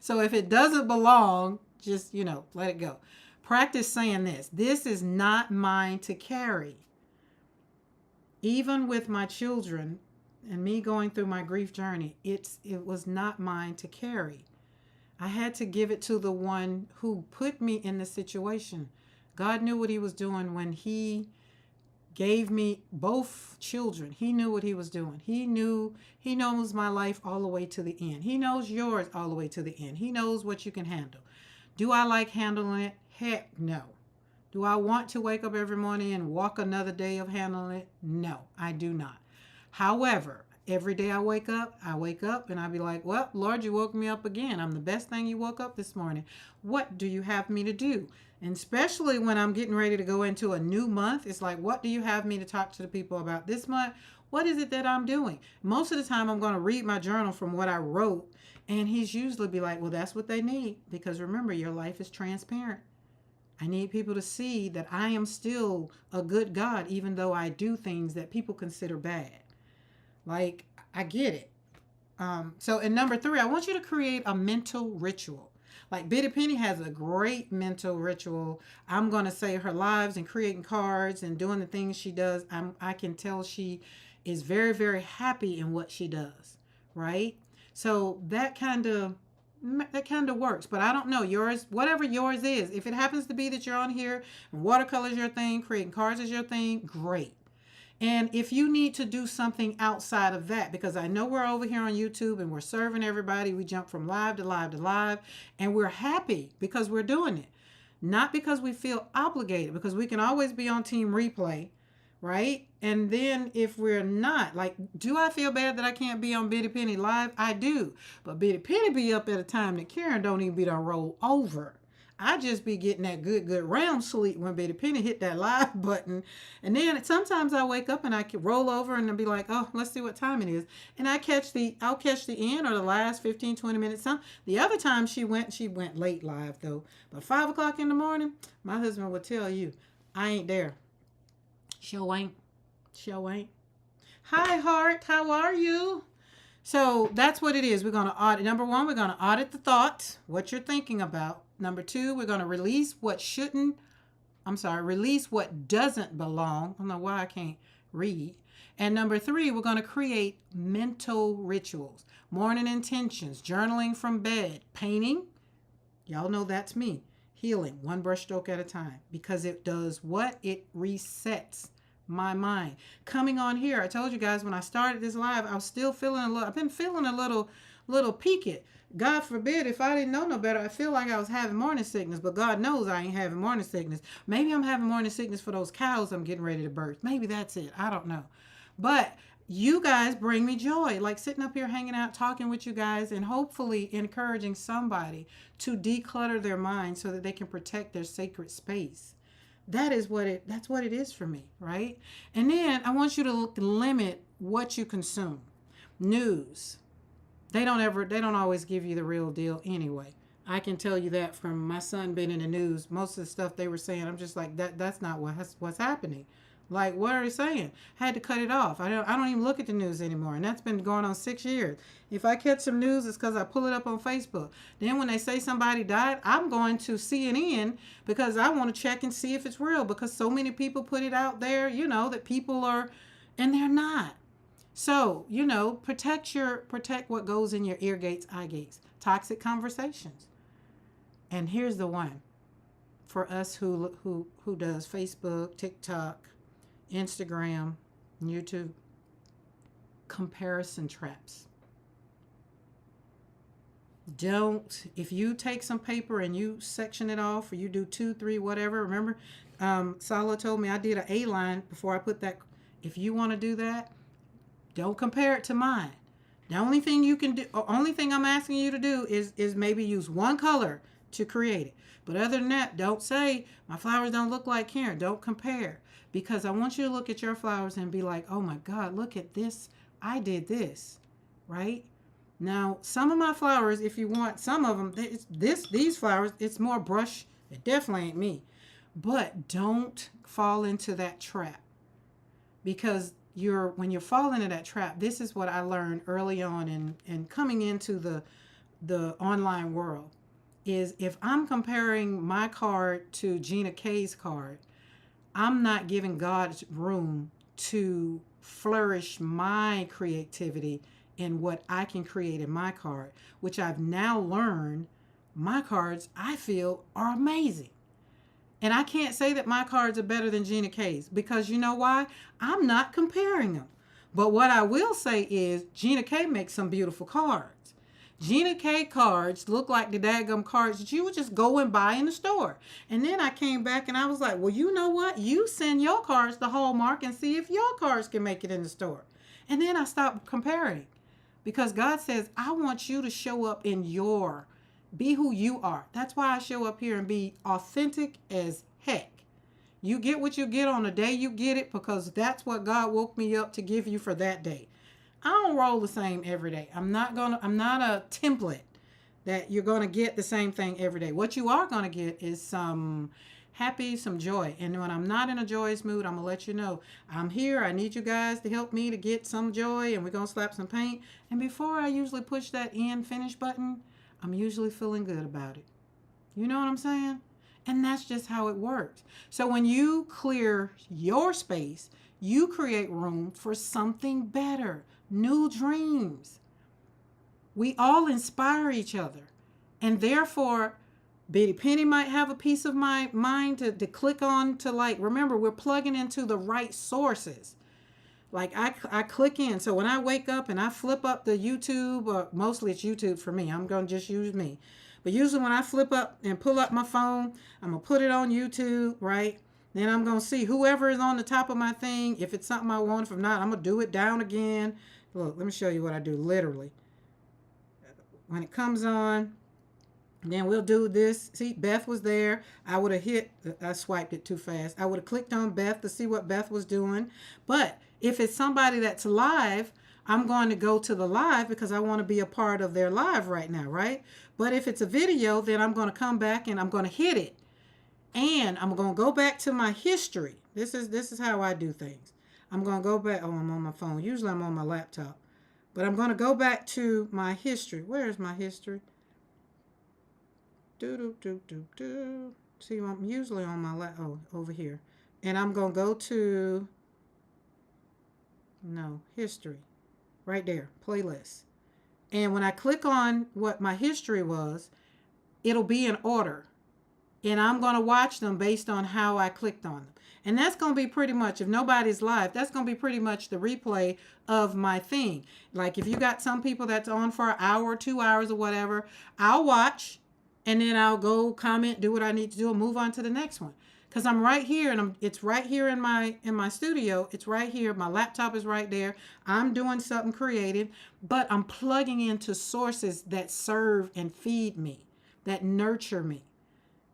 So if it doesn't belong, just, let it go. Practice saying this. This is not mine to carry. Even with my children and me going through my grief journey, it was not mine to carry. I had to give it to the one who put me in the situation. God knew what he was doing when he gave me both children. He knew what he was doing. He knows my life all the way to the end. He knows yours all the way to the end. He knows what you can handle. Do I like handling it? Heck no. Do I want to wake up every morning and walk another day of handling it? No, I do not. However, every day I wake up and I be like, well, Lord, you woke me up again. I'm the best thing you woke up this morning. What do you have me to do? And especially when I'm getting ready to go into a new month, it's like, what do you have me to talk to the people about this month? What is it that I'm doing? Most of the time I'm going to read my journal from what I wrote, and he's usually be like, well, that's what they need. Because remember, your life is transparent. I need people to see that I am still a good God, even though I do things that people consider bad. Like, I get it. So in number 3, I want you to create a mental ritual. Like Bitty Penny has a great mental ritual. I'm going to save her lives and creating cards and doing the things she does. I can tell she is very, very happy in what she does, right? So that kind of works. But I don't know, yours, whatever yours is. If it happens to be that you're on here and watercolor is your thing, creating cards is your thing, great. And if you need to do something outside of that, because I know we're over here on YouTube and we're serving everybody, we jump from live to live to live, and we're happy because we're doing it. Not because we feel obligated, because we can always be on team replay, right? And then if we're not, like, do I feel bad that I can't be on Bitty Penny live? I do. But Bitty Penny be up at a time that Caran don't even be done roll over. I just be getting that good round sleep when Bitty Penny hit that live button. And then sometimes I wake up and I can roll over and I'll be like, oh, let's see what time it is. And I'll catch the end or the last 15, 20 minutes. The other time she went late live though. But 5 o'clock in the morning, my husband would tell you, I ain't there. Show ain't. Hi, Heart. How are you? So that's what it is. We're going to audit. Number 1, we're going to audit the thoughts, what you're thinking about. Number 2, we're going to release what doesn't belong. I don't know why I can't read. And number 3, we're going to create mental rituals, morning intentions, journaling from bed, painting. Y'all know that's me. Healing, one brush stroke at a time, because it does what? It resets my mind. Coming on here, I told you guys when I started this live, I was still feeling I've been feeling a little little peek it. God forbid, if I didn't know no better, I feel like I was having morning sickness, but God knows I ain't having morning sickness. Maybe I'm having morning sickness for those cows I'm getting ready to birth. Maybe that's it. I don't know. But you guys bring me joy, like sitting up here hanging out, talking with you guys, and hopefully encouraging somebody to declutter their mind so that they can protect their sacred space. That's what it is for me, right? And then I want you to limit what you consume. News. They don't always give you the real deal anyway. I can tell you that from my son being in the news. Most of the stuff they were saying, I'm just like, that's not what's happening. Like, what are they saying? Had to cut it off. I don't even look at the news anymore, and that's been going on 6 years. If I catch some news, it's because I pull it up on Facebook. Then when they say somebody died, I'm going to CNN because I want to check and see if it's real, because so many people put it out there, that people are, and they're not. So, protect what goes in your ear gates, eye gates. Toxic conversations. And here's the one for us who does Facebook, TikTok, Instagram, YouTube. Comparison traps. If you take some paper and you section it off, or you do 2, 3, whatever. Remember, Sala told me I did an A line before I put that. If you want to do that, don't compare it to mine. The only thing you can do, only thing I'm asking you to do is maybe use one color to create it. But other than that, don't say my flowers don't look like Karen. Don't compare, because I want you to look at your flowers and be like, oh my God, look at this. I did this, right? Now, some of my flowers, if you want some of them, these flowers, it's more brush. It definitely ain't me. But don't fall into that trap, because when you fall into that trap, this is what I learned early on in coming into the online world, is if I'm comparing my card to Gina K's card, I'm not giving God room to flourish my creativity in what I can create in my card, which I've now learned my cards, I feel, are amazing. And I can't say that my cards are better than Gina K's, because you know why? I'm not comparing them. But what I will say is Gina K makes some beautiful cards. Gina K cards look like the daggum cards that you would just go and buy in the store. And then I came back and I was like, well, you know what? You send your cards to Hallmark and see if your cards can make it in the store. And then I stopped comparing, because God says, I want you to show up be who you are. That's why I show up here and be authentic as heck. You get what you get on the day you get it, because that's what God woke me up to give you for that day. I don't roll the same every day. I'm not a template that you're gonna get the same thing every day. What you are gonna get is some happy, some joy. And when I'm not in a joyous mood, I'm gonna let you know I'm here. I need you guys to help me to get some joy, and we're gonna slap some paint. And before I usually push that finish button, I'm usually feeling good about it. You know what I'm saying? And that's just how it works. So when you clear your space, you create room for something better, new dreams. We all inspire each other. And therefore, Betty Penny might have a piece of my mind to click on to, like, remember, we're plugging into the right sources. Like I click in. So when I wake up and I flip up the YouTube, or mostly it's YouTube for me. I'm going to just use me. But usually when I flip up and pull up my phone, I'm going to put it on YouTube, right? Then I'm going to see whoever is on the top of my thing. If it's something I want, if not, I'm going to do it down again. Look, let me show you what I do literally. When it comes on, then we'll do this. See, Beth was there. I swiped it too fast. I would have clicked on Beth to see what Beth was doing. But if it's somebody that's live, I'm going to go to the live because I want to be a part of their live right now, right? But if it's a video, then I'm going to come back and I'm going to hit it. And I'm going to go back to my history. This is how I do things. I'm going to go back. Oh, I'm on my phone. Usually I'm on my laptop. But I'm going to go back to my history. Where is my history? See, I'm usually on my over here. And I'm going to go to, history. Right there, playlist. And when I click on what my history was, it'll be in order. and I'm going to watch them based on how I clicked on them. And that's going to be pretty much, if nobody's live, that's going to be pretty much the replay of my thing. Like if you got some people that's on for an hour, 2 hours or whatever, I'll watch and then I'll go comment, do what I need to do and move on to the next one. Cause I'm right here and it's right here in my studio. It's right here. My laptop is right there. I'm doing something creative, but I'm plugging into sources that serve and feed me, that nurture me,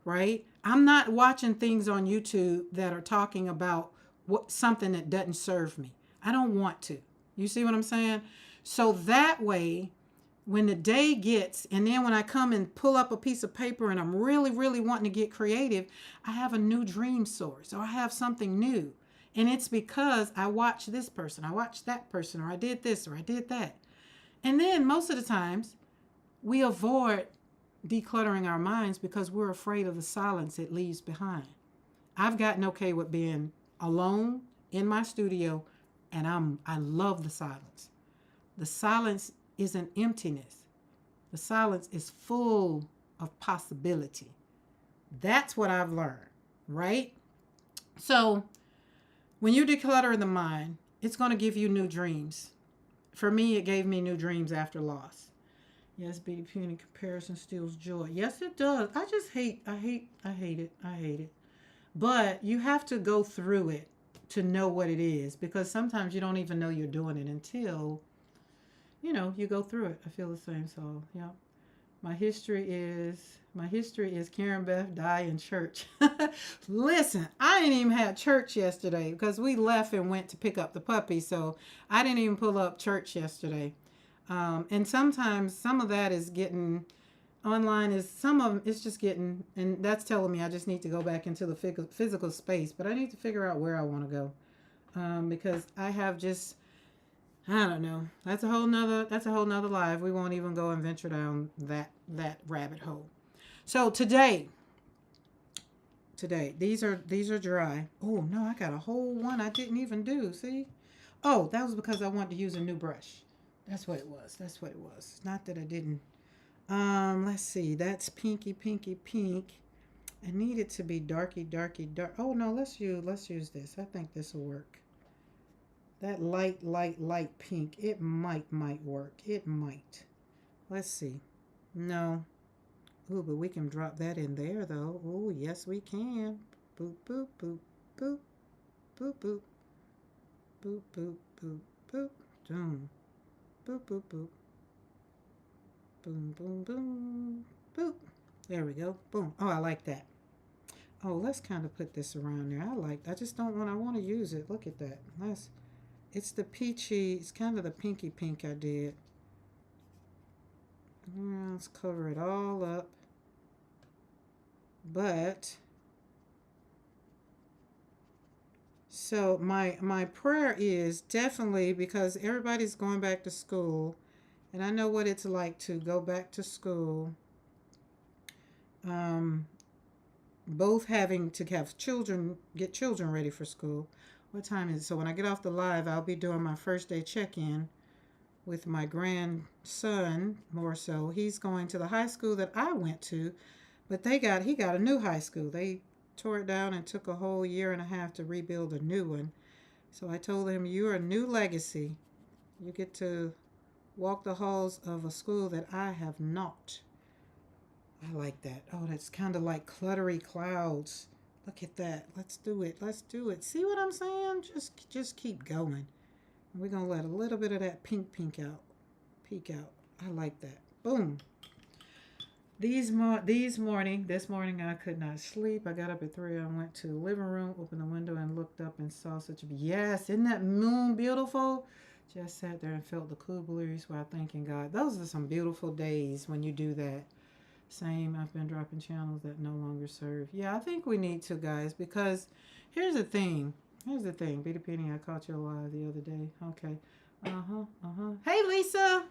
right? I'm not watching things on YouTube that are talking about something that doesn't serve me. I don't want to. You see what I'm saying? So that way, when the day gets, and then when I come and pull up a piece of paper and I'm really, really wanting to get creative, I have a new dream source or I have something new. And it's because I watched this person, I watched that person, or I did this or I did that. And then most of the times we avoid decluttering our minds because we're afraid of the silence it leaves behind. I've gotten okay with being alone in my studio, and I love the silence. The silence isn't emptiness. The silence is full of possibility. That's what I've learned, right? So when you declutter the mind, it's going to give you new dreams. For me, it gave me new dreams after loss. Yes, beauty puny comparison steals joy. Yes, it does. I hate it. But you have to go through it to know what it is, because sometimes you don't even know you're doing it until, you go through it. I feel the same. So, yeah. My history is Karen Beth die in church. Listen, I didn't even have church yesterday because we left and went to pick up the puppy. So I didn't even pull up church yesterday. And sometimes some of that is getting online, some of them it's just getting, and that's telling me I just need to go back into the physical space, but I need to figure out where I want to go. Because I have just, I don't know. That's a whole nother life. We won't even go and venture down that rabbit hole. So today, these are dry. Oh no, I got a whole one I didn't even do. See? Oh, that was because I wanted to use a new brush. That's what it was. Not that I didn't. Let's see. That's pinky pink. I need it to be dark. Oh no, let's use this. I think this will work. That light pink. It might work. It might. Let's see. No. Ooh, but we can drop that in there though. Oh, yes we can. Boop, boop, boop, boop. Boop, boop. Boop, boop, boop, boop. Boom. Boop, boop, boop. Boom, boom, boom. Boop. There we go. Boom. Oh, I like that. Oh, let's kind of put this around there. I just don't want, I want to use it. Look at that. It's the peachy, it's kind of the pinky pink I did. Let's cover it all up. But, so my prayer is definitely, because everybody's going back to school, and I know what it's like to go back to school. Both having to have children, get children ready for school. What time is it? So when I get off the live, I'll be doing my first day check-in with my grandson, more so. He's going to the high school that I went to, but he got a new high school. They tore it down and took a whole year and a half to rebuild a new one. So I told him, you're a new legacy. You get to walk the halls of a school that I have not. I like that. Oh, that's kind of like cluttery clouds. Look at that. Let's do it. See what I'm saying? Just keep going. We're going to let a little bit of that pink out. Peek out. I like that. Boom. This morning I could not sleep. I got up at 3. I went to the living room, opened the window, and looked up and saw yes, isn't that moon beautiful? Just sat there and felt the cool breeze while thanking God. Those are some beautiful days when you do that. Same, I've been dropping channels that no longer serve. Yeah, I think we need to, guys, because here's the thing. Beauty Penny, I caught you alive the other day. Okay. Hey, Lisa.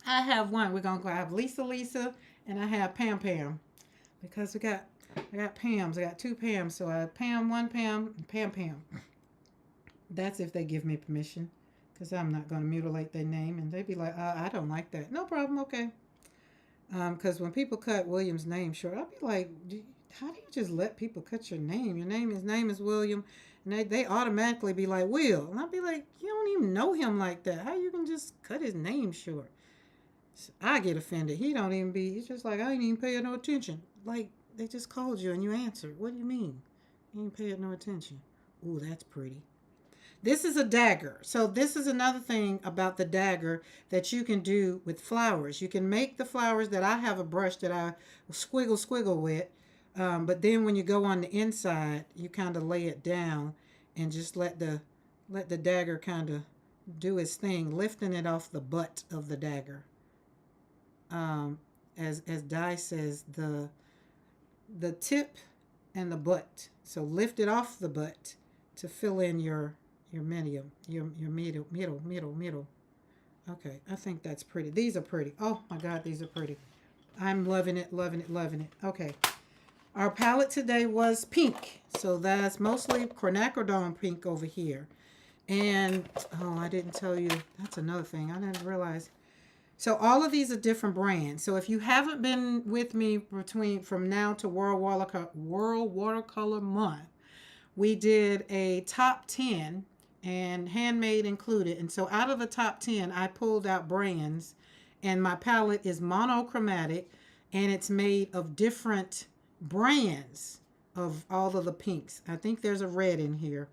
I have one. We're going to have Lisa, and I have Pam. Because I got Pams. I got 2 Pams. So I have Pam, 1 Pam, and Pam. That's if they give me permission. Because I'm not going to mutilate their name. And they'd be like, I don't like that. No problem. Okay. Because when people cut William's name short, I'll be like, how do you just let people cut your name? His name is William, and they automatically be like, Will. And I'll be like, you don't even know him like that. How you can just cut his name short? So I get offended. He don't even be, he's just like, I ain't even paying no attention. Like, they just called you and you answered. What do you mean? You ain't paying no attention. Ooh, that's pretty. This is a dagger. So this is another thing about the dagger that you can do with flowers. You can make the flowers that I have a brush that I squiggle with. But then when you go on the inside, you kind of lay it down and just let the dagger kind of do its thing, lifting it off the butt of the dagger. Um, as Di says, the tip and the butt. So lift it off the butt to fill in your medium, your middle. Okay, I think that's pretty. These are pretty. Oh my God, these are pretty. I'm loving it, loving it, loving it. Okay, our palette today was pink, so that's mostly quinacridone pink over here. And oh, I didn't tell you. That's another thing I didn't realize. So all of these are different brands. So if you haven't been with me from now to World Watercolor Month, we did a top 10 and handmade included. And so out of the top 10, I pulled out brands, and my palette is monochromatic, and it's made of different brands of all of the pinks. I think there's a red in here.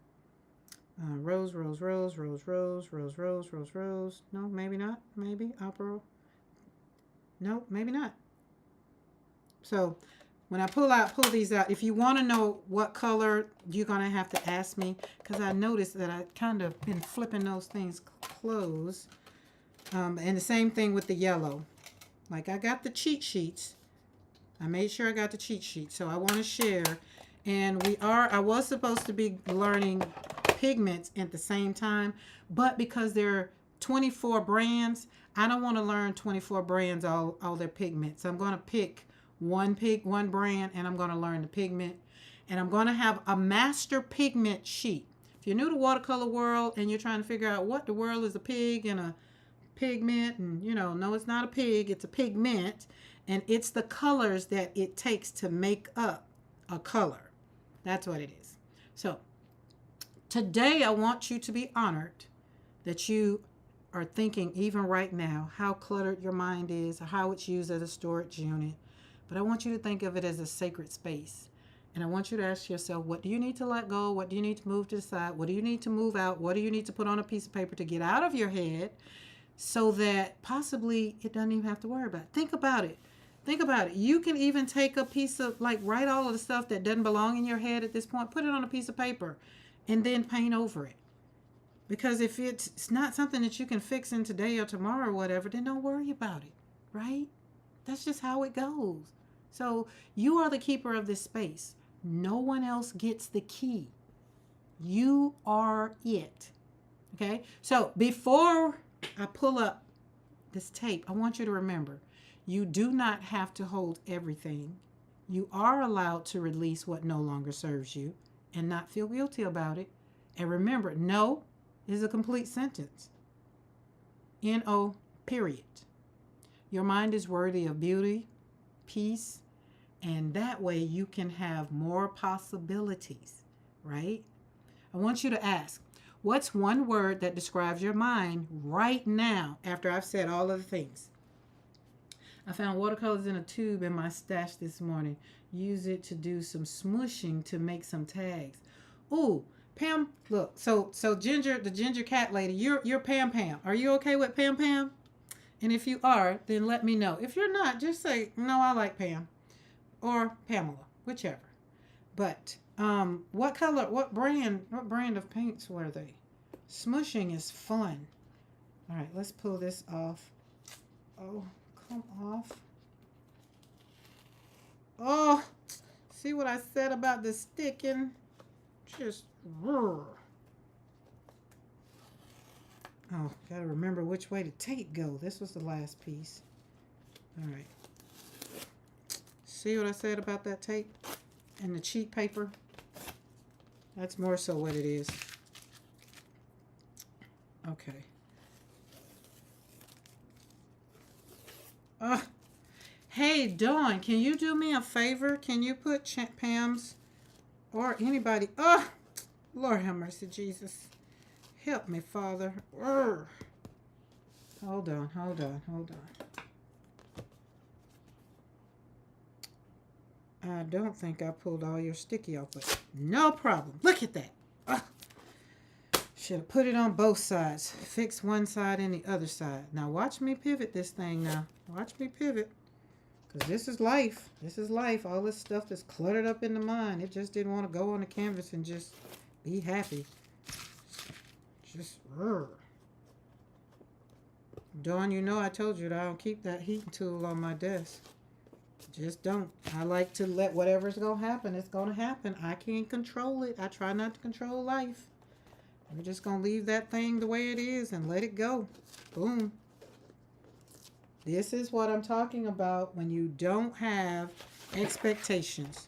Rose, rose, rose, rose, rose, rose, rose, rose, rose. No, maybe not. Maybe opera. No, maybe not. So when I pull these out, if you want to know what color, you're going to have to ask me, because I noticed that I kind of been flipping those things closed. And the same thing with the yellow. Like, I got the cheat sheets. I made sure I got the cheat sheet. So I want to share. And I was supposed to be learning pigments at the same time, but because there are 24 brands, I don't want to learn 24 brands, all their pigments. So I'm going to pick one brand, and I'm going to learn the pigment, and I'm going to have a master pigment sheet. If you're new to watercolor world and you're trying to figure out what the world is, a pig and a pigment, and no, it's not a pig, it's a pigment, and it's the colors that it takes to make up a color. That's what it is. So today I want you to be honored that you are thinking, even right now, how cluttered your mind is, or how it's used as a storage unit. But I want you to think of it as a sacred space. And I want you to ask yourself, what do you need to let go? What do you need to move to the side? What do you need to move out? What do you need to put on a piece of paper to get out of your head so that possibly it doesn't even have to worry about it? Think about it. Think about it. You can even take a piece of, write all of the stuff that doesn't belong in your head at this point, put it on a piece of paper, and then paint over it. Because if it's not something that you can fix in today or tomorrow or whatever, then don't worry about it, right? That's just how it goes. So you are the keeper of this space. No one else gets the key. You are it. Okay? So before I pull up this tape, I want you to remember, you do not have to hold everything. You are allowed to release what no longer serves you and not feel guilty about it. And remember, no is a complete sentence. N-O, period. Your mind is worthy of beauty, peace, and that way you can have more possibilities, right? I want you to ask, what's one word that describes your mind right now after I've said all of the things? I found watercolors in a tube in my stash this morning. Use it to do some smushing to make some tags. Ooh, Pam, look, so Ginger, the ginger cat lady, you're Pam. Are you okay with Pam? And if you are, then let me know. If you're not, just say, no, I like Pam. Or Pamela, whichever. But what brand of paints were they? Smushing is fun. All right, let's pull this off. Oh, come off. Oh, see what I said about the sticking? Just roar. Oh, gotta remember which way the tape go. This was the last piece. All right. See what I said about that tape and the cheap paper? That's more so what it is. Okay. Hey, Dawn, can you do me a favor? Can you put Pam's or anybody? Oh, Lord have mercy, Jesus. Help me, Father. Urgh. Hold on, hold on, hold on. I don't think I pulled all your sticky off, but no problem. Look at that. Ugh. Should have put it on both sides. Fix one side and the other side. Now watch me pivot this thing now. Watch me pivot. Because this is life. This is life. All this stuff that's cluttered up in the mind. It just didn't want to go on the canvas and just be happy. Just, Dawn, you know I told you that I don't keep that heating tool on my desk. Just don't. I like to let whatever's going to happen, it's going to happen. I can't control it. I try not to control life. We're just going to leave that thing the way it is and let it go. Boom. This is what I'm talking about when you don't have expectations.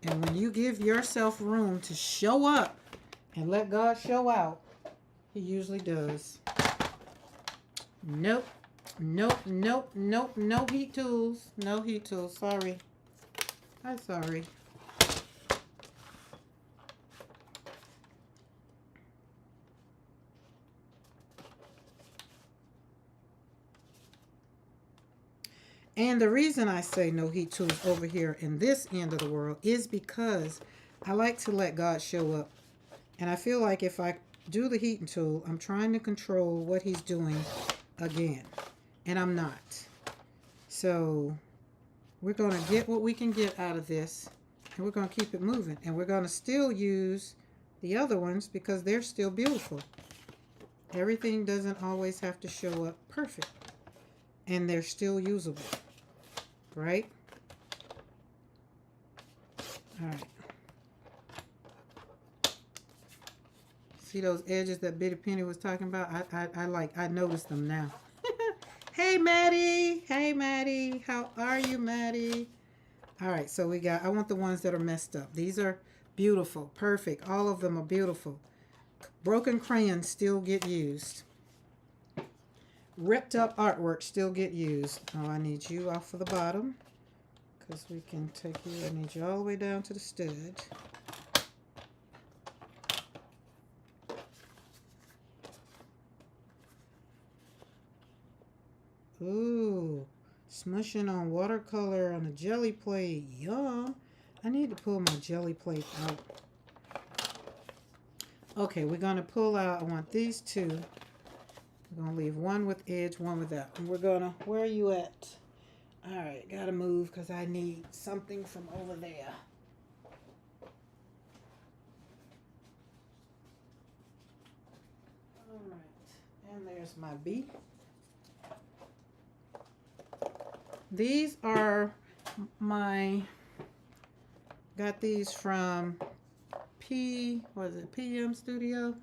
And when you give yourself room to show up and let God show out, He usually does. Nope. Nope, nope, nope. No heat tools. No heat tools. Sorry. I'm sorry. And the reason I say no heat tools over here in this end of the world is because I like to let God show up. And I feel like if I do the heating tool, I'm trying to control what He's doing again. And I'm not. So we're going to get what we can get out of this. And we're going to keep it moving. And we're going to still use the other ones because they're still beautiful. Everything doesn't always have to show up perfect. And they're still usable. Right? All right. See those edges that Bitty Penny was talking about? I noticed them now. Hey, Maddie. Hey, Maddie. How are you, Maddie? All right, so we got, I want the ones that are messed up. These are beautiful, perfect. All of them are beautiful. Broken crayons still get used. Ripped up artwork still get used. Oh, I need you off of the bottom because we can take you. I need you all the way down to the stud. Ooh, smushing on watercolor on a jelly plate. Yum. I need to pull my jelly plate out. Okay, we're going to pull out, I want these two. We're going to leave one with edge, one without. And we're going to, where are you at? All right, got to move because I need something from over there. All right, and there's my B. These are got these from PM Studio?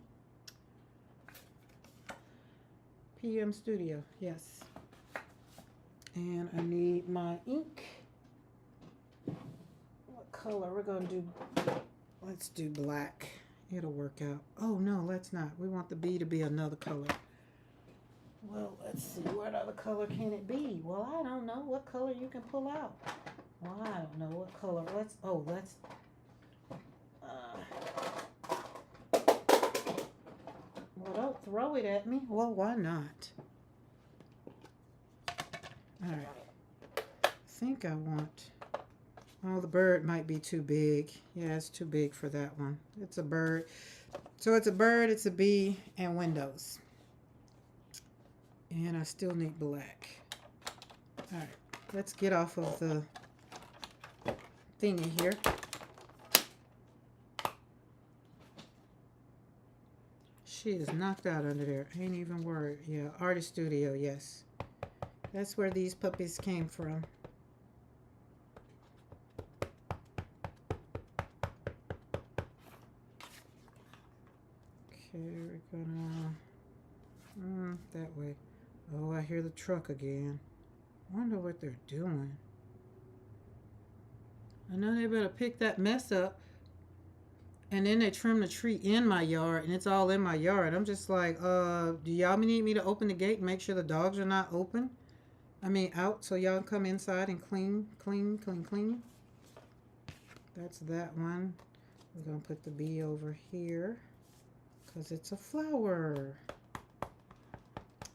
PM Studio, yes. And I need my ink. What color? We're going to do, let's do black. It'll work out. Oh, no, let's not. We want the B to be another color. Well, let's see. What other color can it be? Well, I don't know what color you can pull out. Well, I don't know what color. Let's. Well, don't throw it at me. Well, why not? All right. I think I want. Oh, the bird might be too big. Yeah, it's too big for that one. It's a bird. So it's a bird, it's a bee, and windows. And I still need black. All right, let's get off of the thingy here. She is knocked out under there. Ain't even worried. Yeah, Artist Studio, yes. That's where these puppies came from. Okay, we're gonna that way. Oh, I hear the truck again. Wonder what they're doing. I know they better pick that mess up. And then they trim the tree in my yard, and it's all in my yard. I'm just like, do y'all need me to open the gate and make sure the dogs are not open? I mean out, so y'all come inside and clean, clean, clean, clean. That's that one. We're gonna put the bee over here because it's a flower.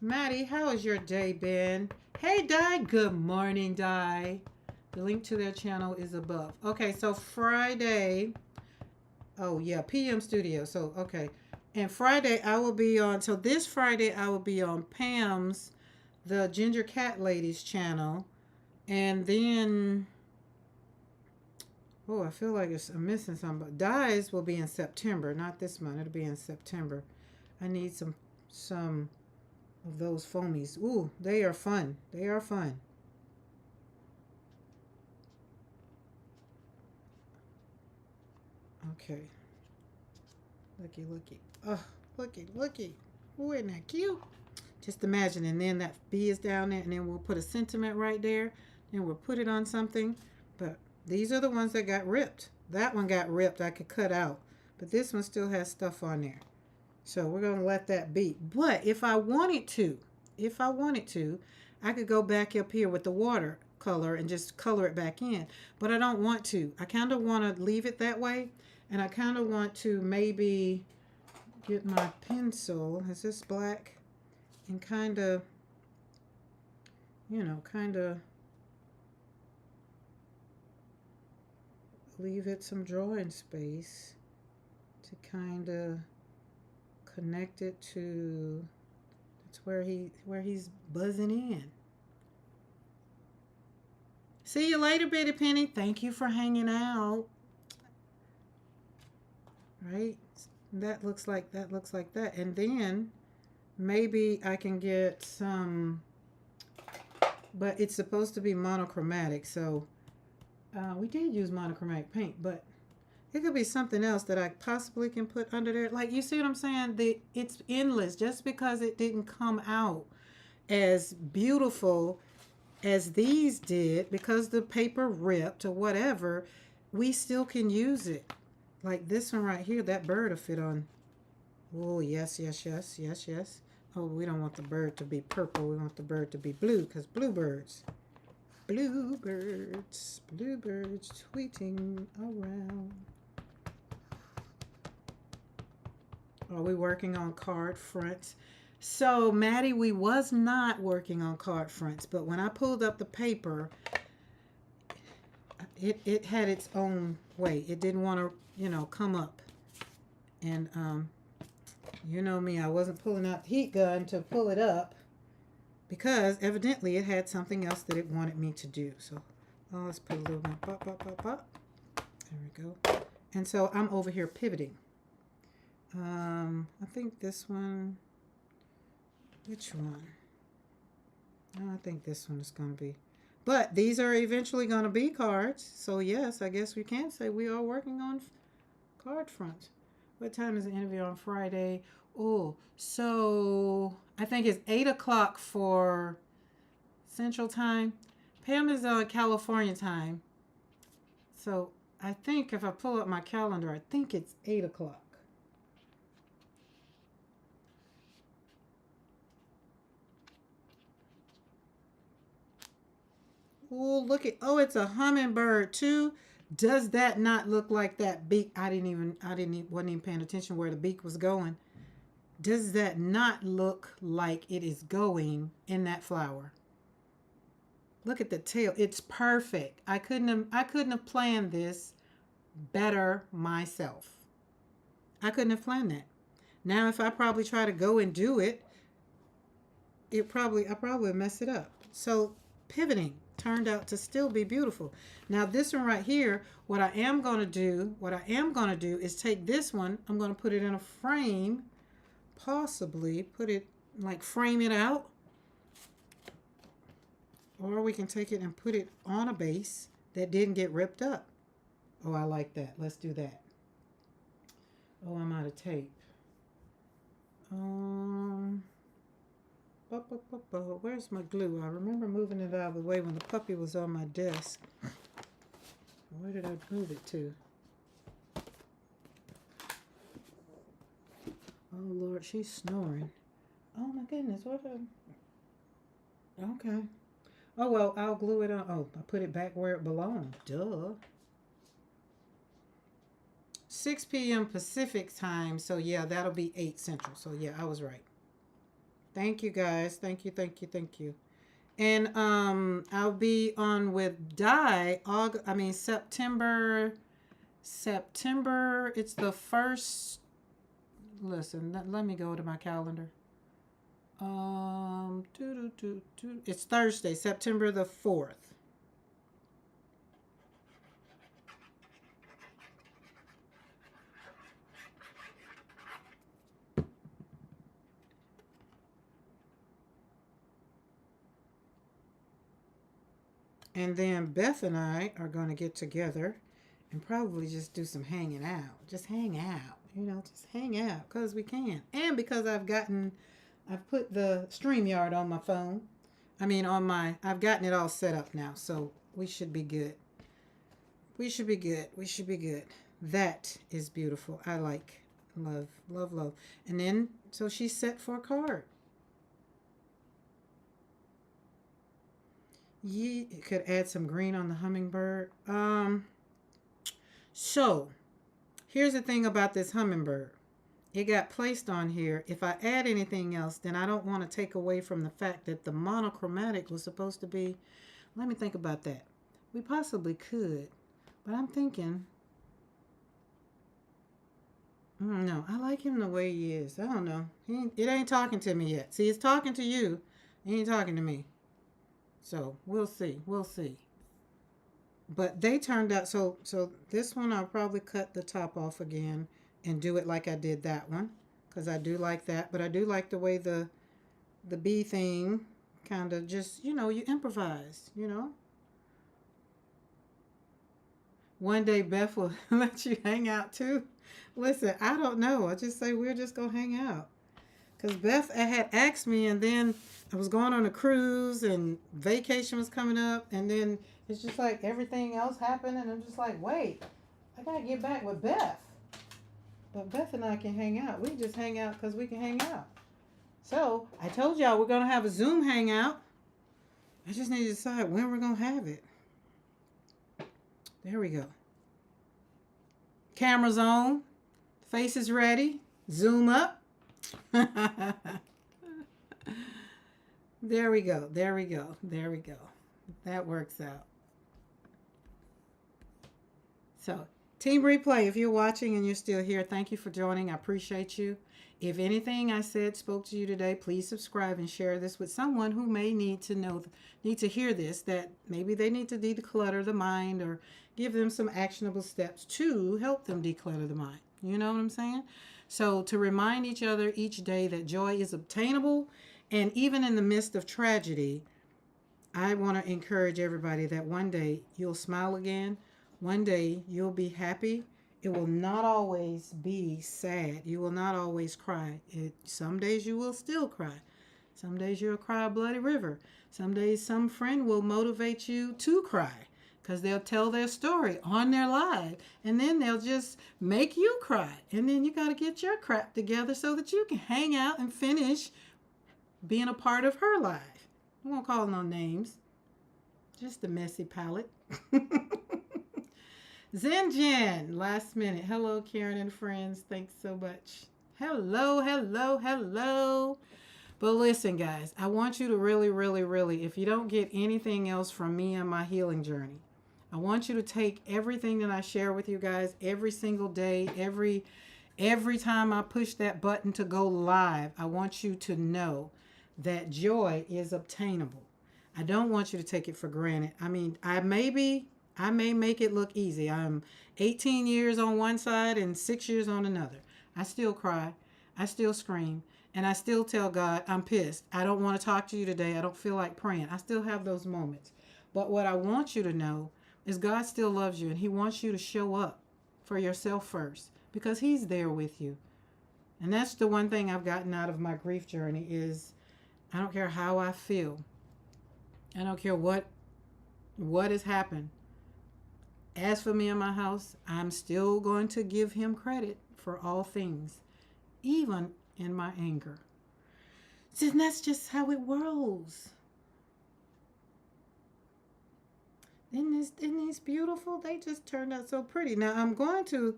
Maddie, how has your day been? Hey, Di. Good morning, Di. The link to their channel is above. Okay, so Friday. Oh, yeah, P.M Studio. So, okay. And Friday, I will be on. So, this Friday, I will be on Pam's, the Ginger Cat Lady's channel. And then. Oh, I feel like I'm missing something. But Di's will be in September, not this month. It'll be in September. I need some of those foamies. Ooh, they are fun. They are fun. Okay. Looky, looky. Oh, looky, looky. Ooh, isn't that cute? Just imagine, and then that bee is down there, and then we'll put a sentiment right there, and we'll put it on something. But these are the ones that got ripped. That one got ripped. I could cut out. But this one still has stuff on there. So we're going to let that be. But if I wanted to, I could go back up here with the watercolor and just color it back in. But I don't want to. I kind of want to leave it that way. And I kind of want to maybe get my pencil. Is this black? And kind of, kind of leave it some drawing space to kind of connect it to, that's where he's buzzing in. See you later, Bitty Penny. Thank you for hanging out. Right? That looks like that. And then maybe I can get some, but it's supposed to be monochromatic. So we did use monochromatic paint, but it could be something else that I possibly can put under there. Like, you see what I'm saying? It's endless. Just because it didn't come out as beautiful as these did, because the paper ripped or whatever, we still can use it. Like this one right here, that bird will fit on. Oh, yes, yes, yes, yes, yes. Oh, we don't want the bird to be purple. We want the bird to be blue, because bluebirds tweeting around. Are we working on card fronts? So, Maddie, we was not working on card fronts, but when I pulled up the paper, it had its own way. It didn't want to, come up. And, you know me, I wasn't pulling out the heat gun to pull it up because evidently it had something else that it wanted me to do. So, let's put a little more pop, pop, pop, pop. There we go. And so I'm over here pivoting. I think this one, which one? I think this one is going to be, but these are eventually going to be cards. So yes, I guess we can say we are working on card fronts. What time is the interview on Friday? Oh, so I think it's 8 o'clock for Central Time. Pam is on California time. So I think if I pull up my calendar, I think it's 8 o'clock. Oh, look at, oh, it's a hummingbird too. Does that not look like that beak? Wasn't even paying attention where the beak was going. Does that not look like it is going in that flower? Look at the tail. It's perfect. I couldn't have planned this better myself. I couldn't have planned that. Now, if I probably try to go and do it, I probably mess it up. So pivoting turned out to still be beautiful. Now this one right here, what I am going to do is take this one, I'm going to put it in a frame, possibly put it, like, frame it out, or we can take it and put it on a base that didn't get ripped up. Oh, I like that. Let's do that. Oh, I'm out of tape. Where's my glue? I remember moving it out of the way when the puppy was on my desk. Where did I move it to? Oh, Lord, she's snoring. Oh, my goodness. Okay. Oh, well, I'll glue it on. Oh, I put it back where it belongs. Duh. 6 p.m. Pacific time. So, yeah, that'll be 8 Central. So, yeah, I was right. Thank you, guys. Thank you, thank you, thank you. And I'll be on with Dye, September. It's the first. Listen, let me go to my calendar. It's Thursday, September the 4th. And then Beth and I are going to get together and probably just do some hanging out. Just hang out, just hang out because we can. And because I've put the StreamYard on my phone. I've gotten it all set up now. So we should be good. We should be good. We should be good. That is beautiful. I like. Love, love, love. And then, so she's set for a card. You could add some green on the hummingbird. So here's the thing about this hummingbird. It got placed on here. If I add anything else, then I don't want to take away from the fact that the monochromatic was supposed to be. Let me think about that. We possibly could, but I'm thinking, no, I like him the way he is. I don't know. It ain't talking to me yet. See, it's talking to you. It ain't talking to me. So we'll see. We'll see. But they turned out so this one I'll probably cut the top off again and do it like I did that one. Because I do like that. But I do like the way the bee thing kind of just, you improvise. One day Beth will let you hang out too. Listen, I don't know. I just say we're just going to hang out. Because Beth had asked me, and then I was going on a cruise, and vacation was coming up, and then it's just like everything else happened, and I'm just like, wait, I got to get back with Beth. But Beth and I can hang out. We just hang out because we can hang out. So I told y'all we're going to have a Zoom hangout. I just need to decide when we're going to have it. There we go. Camera's on. Face is ready. Zoom up. There we go. There we go. There we go. That works out. So, Team Replay, if you're watching and you're still here, thank you for joining. I appreciate you. If anything I said spoke to you today, please subscribe and share this with someone who may need to hear this, that maybe they need to declutter the mind or give them some actionable steps to help them declutter the mind. You know what I'm saying? So to remind each other each day that joy is obtainable, and even in the midst of tragedy, I want to encourage everybody that one day you'll smile again. One day you'll be happy. It will not always be sad. You will not always cry. Some days you will still cry. Some days you'll cry a bloody river. Some days some friend will motivate you to cry because they'll tell their story on their live, and then they'll just make you cry. And then you got to get your crap together so that you can hang out and finish being a part of her life. I won't call no names. Just the messy palette. Zenjen, last minute. Hello, Karen and friends. Thanks so much. Hello, hello, hello. But listen, guys, I want you to really, really, really, if you don't get anything else from me on my healing journey, I want you to take everything that I share with you guys every single day, every time I push that button to go live. I want you to know that joy is obtainable. I don't want you to take it for granted. I may make it look easy. I'm 18 years on one side and 6 years on another. I still cry. I still scream. And I still tell God, I'm pissed. I don't want to talk to you today. I don't feel like praying. I still have those moments. But what I want you to know is God still loves you, and he wants you to show up for yourself first because he's there with you. And that's the one thing I've gotten out of my grief journey is I don't care how I feel. I don't care what has happened. As for me and my house, I'm still going to give him credit for all things, even in my anger. And that's just how it rolls. Isn't these beautiful? They just turned out so pretty. Now I'm going to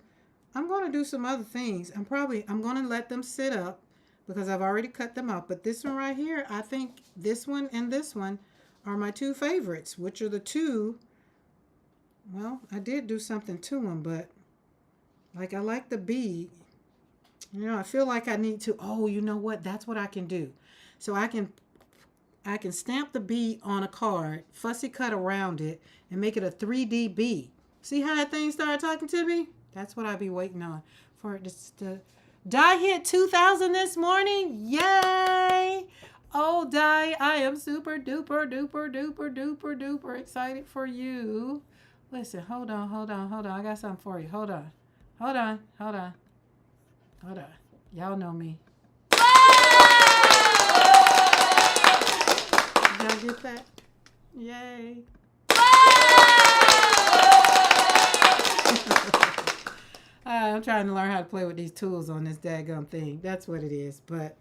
do some other things. I'm going to let them sit up because I've already cut them out. But this one right here, I think this one and this one are my two favorites, which are the two. Well, I did do something to them, but like I like the bead. You know, I feel like I need to. Oh, you know what? That's what I can do. So I can stamp the bead on a card, fussy cut around it, and make it a 3D bead. See how that thing started talking to me? That's what I be waiting on for it to. Die hit 2,000 this morning. Yay! Oh, Die, I am super duper duper duper duper duper excited for you. Listen, hold on. I got something for you. Hold on. Y'all know me. Did y'all get that? Yay. I'm trying to learn how to play with these tools on this daggum thing. That's what it is. But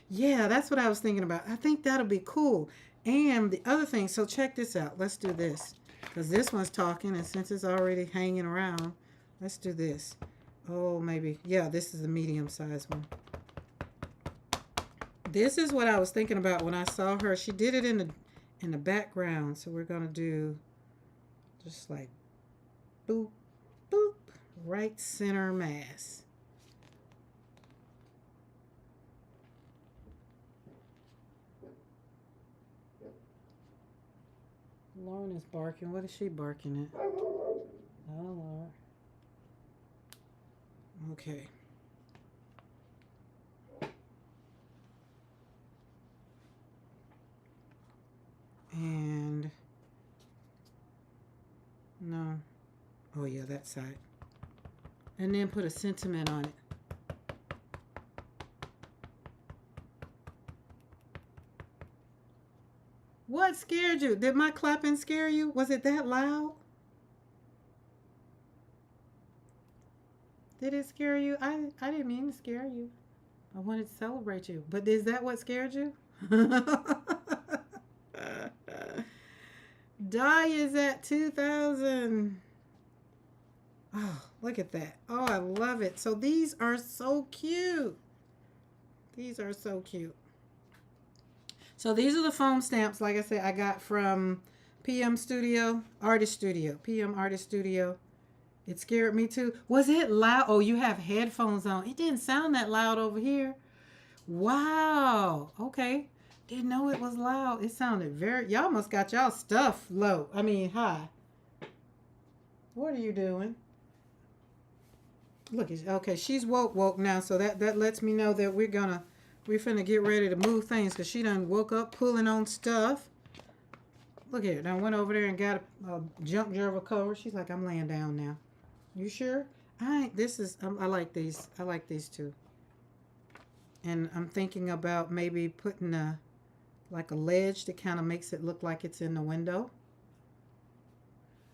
yeah, that's what I was thinking about. I think that'll be cool. And the other thing, so check this out. Let's do this. Because this one's talking, and since it's already hanging around, let's do this. Oh, maybe. Yeah, this is the medium-sized one. This is what I was thinking about when I saw her. She did it in the background. So we're going to do just like boop, boop, right center mass. Lauren is barking. What is she barking at? Oh, Lord. Okay. And no. Oh, yeah, that side. And then put a sentiment on it. What scared you? Did my clapping scare you? Was it that loud? Did it scare you? I didn't mean to scare you. I wanted to celebrate you. But is that what scared you? Die is at 2,000. Oh, look at that. Oh, I love it. So these are so cute. These are so cute. So these are the foam stamps, like I said, I got from P.M Artist Studio. P.M Artist Studio. It scared me too. Was it loud? Oh, you have headphones on. It didn't sound that loud over here. Wow. Okay. Didn't know it was loud. It sounded very... Y'all must got y'all stuff low. I mean, high. What are you doing? Look, okay, she's woke now, so that lets me know that we're finna get ready to move things because she done woke up pulling on stuff. Look here, I went over there and got a junk jar cover. She's like, I'm laying down now. You sure? I like these. I like these too. And I'm thinking about maybe putting like a ledge that kind of makes it look like it's in the window.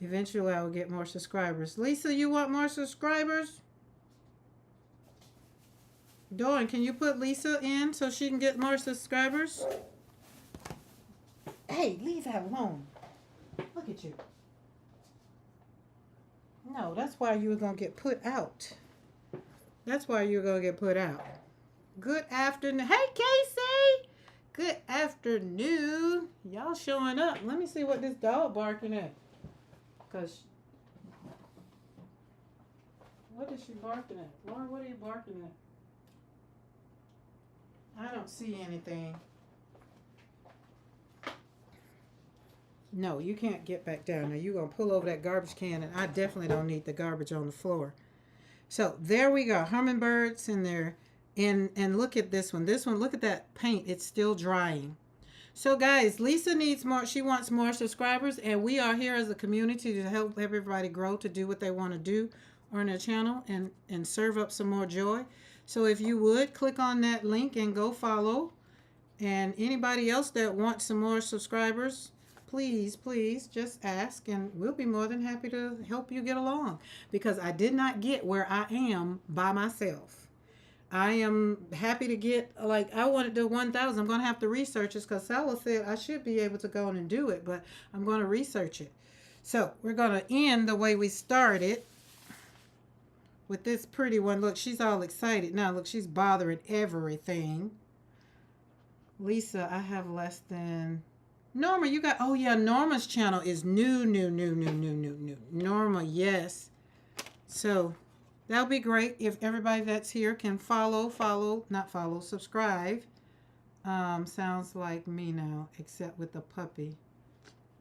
Eventually I will get more subscribers. Lisa, you want more subscribers? Dawn, can you put Lisa in so she can get more subscribers? Hey, leave that alone. Look at you. No, that's why you were going to get put out. That's why you're going to get put out. Good afternoon. Hey, Casey. Good afternoon. Y'all showing up. Let me see what this dog barking at. Because... What is she barking at? Lauren, what are you barking at? I don't see anything. No, you can't get back down. Now you're going to pull over that garbage can, and I definitely don't need the garbage on the floor. So there we go. Hummingbirds in there. And look at this one. This one, look at that paint. It's still drying. So guys, Lisa needs more. She wants more subscribers, and we are here as a community to help everybody grow, to do what they want to do on their channel and serve up some more joy. So if you would, click on that link and go follow. And anybody else that wants some more subscribers, please just ask, and we'll be more than happy to help you get along. Because I did not get where I am by myself. I am happy to get, like, I wanted to 1,000. I'm going to have to research this because Sala said I should be able to go on and do it, but I'm going to research it. So we're going to end the way we started with this pretty one. Look, she's all excited now. Look, she's bothering everything. Lisa, I have less than... Norma, you got... Oh, yeah, Norma's channel is new. Norma, yes. So that'll be great if everybody that's here can subscribe. Sounds like me now, except with the puppy.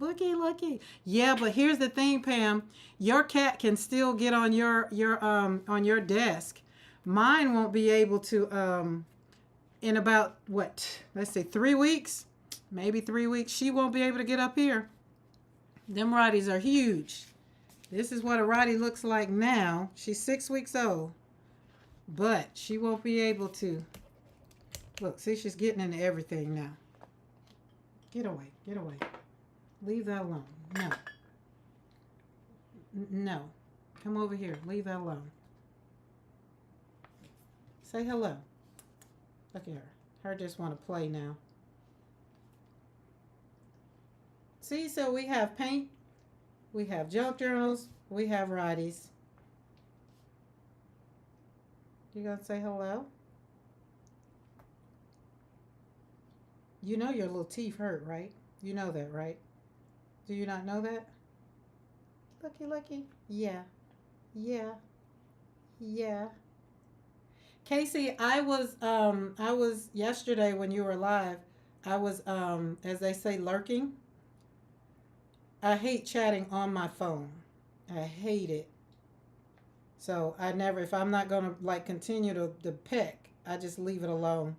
Looky. Yeah, but here's the thing, Pam. Your cat can still get on your desk. Mine won't be able to in about what? Let's say 3 weeks. Maybe 3 weeks. She won't be able to get up here. Them Rotties are huge. This is what a Rottie looks like now. She's 6 weeks old. But she won't be able to. Look, see, she's getting into everything now. Get away. Leave that alone. No. Come over here. Leave that alone. Say hello. Look at her. Her just want to play now. See, so we have paint. We have junk journals. We have Rotties. You gonna say hello? You know your little teeth hurt, right? You know that, right? Do you not know that? Looky. Yeah. Casey, I was yesterday when you were live, I was as they say, lurking. I hate chatting on my phone. I hate it. So I never, if I'm not gonna like continue to peck, I just leave it alone.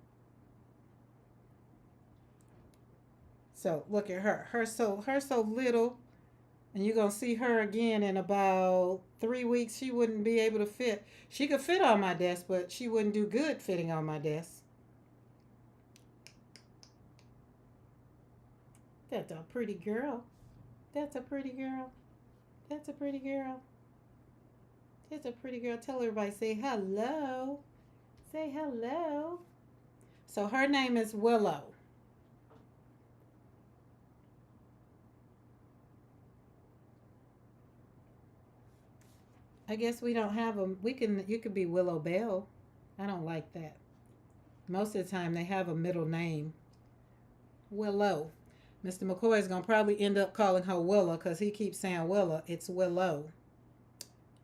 So look at her. Her so little, and you're gonna see her again in about 3 weeks. She wouldn't be able to fit. She could fit on my desk, but she wouldn't do good fitting on my desk. That's a pretty girl. That's a pretty girl. That's a pretty girl. That's a pretty girl. Tell everybody, say hello. Say hello. So her name is Willow. I guess we don't have them. You could be Willow Bell. I don't like that. Most of the time they have a middle name. Willow. Mr. McCoy is going to probably end up calling her Willa because he keeps saying Willa. It's Willow.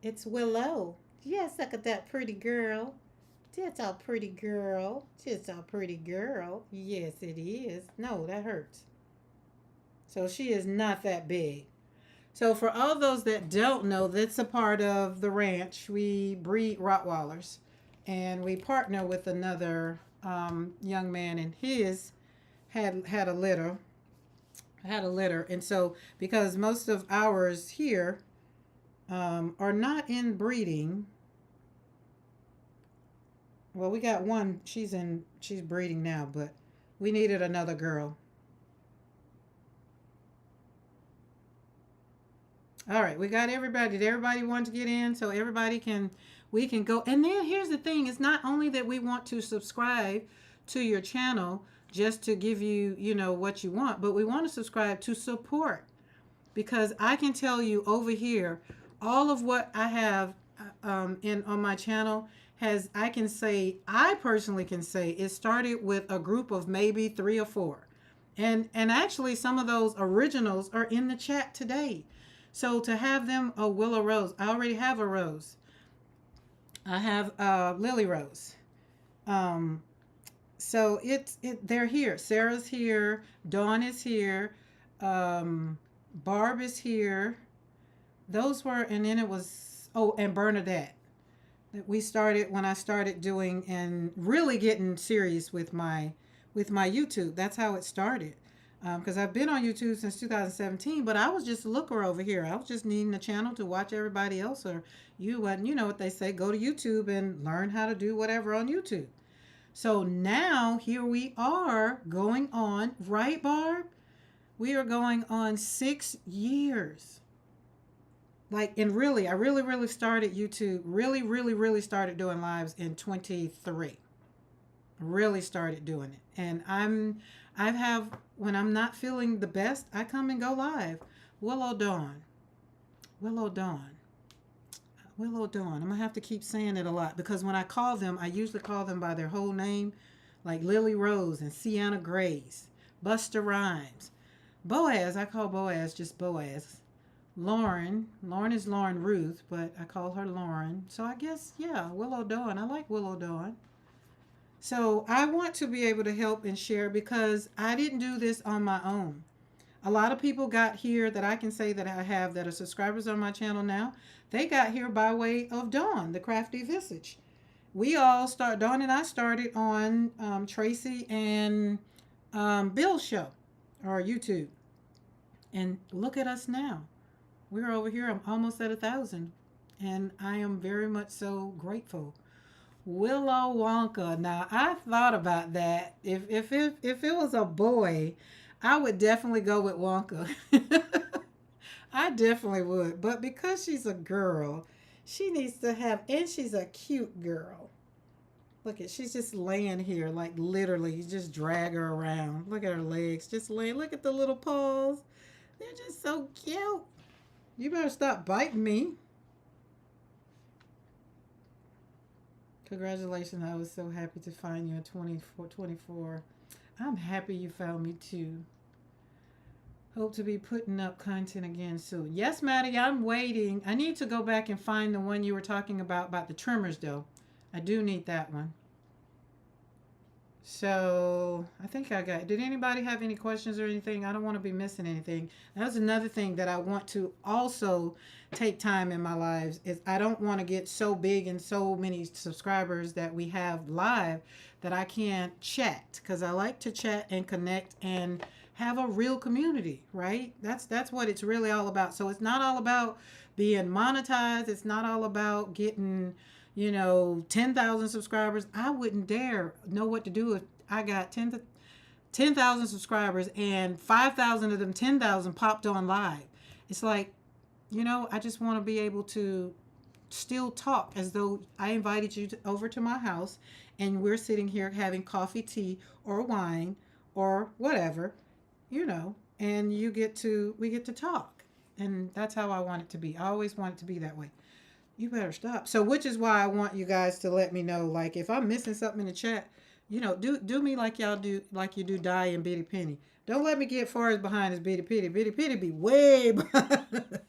It's Willow. Yes, look at that pretty girl. That's a pretty girl. Just a pretty girl. Yes, it is. No, that hurts. So she is not that big. So for all those that don't know, that's a part of the ranch. We breed Rottweilers, and we partner with another young man, and his had a litter. And so because most of ours here are not in breeding. Well, we got one. She's breeding now, but we needed another girl. All right, we got everybody. Did everybody want to get in so we can go? And then here's the thing. It's not only that we want to subscribe to your channel just to give you, what you want, but we want to subscribe to support, because I can tell you over here, all of what I have on my channel I personally can say it started with a group of maybe 3 or 4. And actually some of those originals are in the chat today. So to have them, a Willow Rose, I already have a Rose. I have Lily Rose. So they're here. Sarah's here. Dawn is here. Barb is here. Those were, and then it was, and Bernadette. We started when I started doing and really getting serious with my YouTube. That's how it started. Because I've been on YouTube since 2017, but I was just a looker over here. I was just needing a channel to watch everybody else, or you know what they say, go to YouTube and learn how to do whatever on YouTube. So now here we are going on, right, Barb? We are going on 6 years. And I really started YouTube, really started doing lives in 23. Really started doing it. And when I'm not feeling the best, I come and go live. Willow Dawn. Willow Dawn. Willow Dawn. I'm going to have to keep saying it a lot because when I call them, I usually call them by their whole name, like Lily Rose and Sienna Grace, Buster Rhymes. Boaz, I call Boaz just Boaz. Lauren is Lauren Ruth, but I call her Lauren. So I guess, yeah, Willow Dawn. I like Willow Dawn. So I want to be able to help and share because I didn't do this on my own. A lot of people got here that I can say that I have that are subscribers on my channel now. They got here by way of Dawn, the Crafty Visage. Dawn and I started on Tracy and Bill's show, or YouTube. And look at us now. We're over here. I'm almost at 1,000. And I am very much so grateful. Willow Wonka. Now, I thought about that. If it was a boy, I would definitely go with Wonka. I definitely would. But because she's a girl, she needs to have, and she's a cute girl. Look at, she's just laying here, like literally, you just drag her around. Look at her legs, just laying. Look at the little paws. They're just so cute. You better stop biting me. Congratulations, I was so happy to find you at 24. I'm happy you found me too. Hope to be putting up content again soon. Yes, Maddie, I'm waiting. I need to go back and find the one you were talking about the trimmers though. I do need that one. So I think I got, did anybody have any questions or anything? I don't want to be missing anything. That's another thing that I want to also take time in my lives is I don't want to get so big and so many subscribers that we have live that I can't chat, because I like to chat and connect and have a real community, right? That's what it's really all about. So it's not all about being monetized. It's not all about getting 10,000 subscribers. I wouldn't dare know what to do if I got 10,000 subscribers and 5,000 of them, 10,000 popped on live. It's like, I just want to be able to still talk as though I invited you over to my house and we're sitting here having coffee, tea, or wine or whatever, and we get to talk. And that's how I want it to be. I always want it to be that way. You better stop. So, which is why I want you guys to let me know, like, if I'm missing something in the chat, do me like y'all do, like you do Di and Bitty Penny. Don't let me get far as behind as Bitty Penny. Bitty Penny be way behind.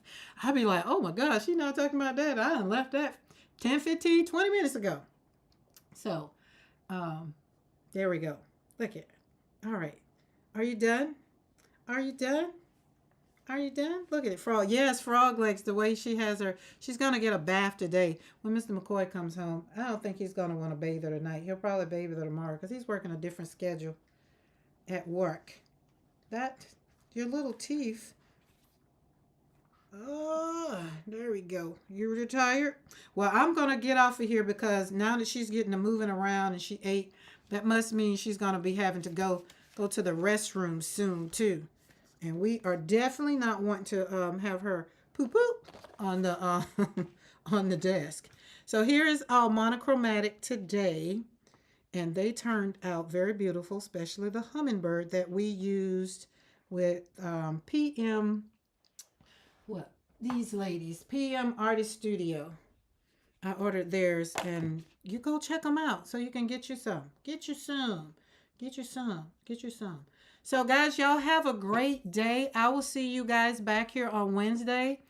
I'd be like, oh my gosh, she's not talking about that. I done left that 10, 15, 20 minutes ago. So, there we go. Look at it. All right. Are you done? Are you done? Are you done? Look at it, Frog. Yes, Frog Legs, the way she has her. She's going to get a bath today. When Mr. McCoy comes home, I don't think he's going to want to bathe her tonight. He'll probably bathe her tomorrow because he's working a different schedule at work. Your little teeth. Oh, there we go. You retired? Well, I'm going to get off of here because now that she's getting to moving around and she ate, that must mean she's going to be having to go to the restroom soon, too. And we are definitely not wanting to have her poop on the on the desk. So here is our monochromatic today, and they turned out very beautiful, especially the hummingbird that we used with P.M. What? These ladies, P.M Artist Studio. I ordered theirs, and you go check them out so you can get you some. Get you some. Get you some. Get you some. So, guys, y'all have a great day. I will see you guys back here on Wednesday.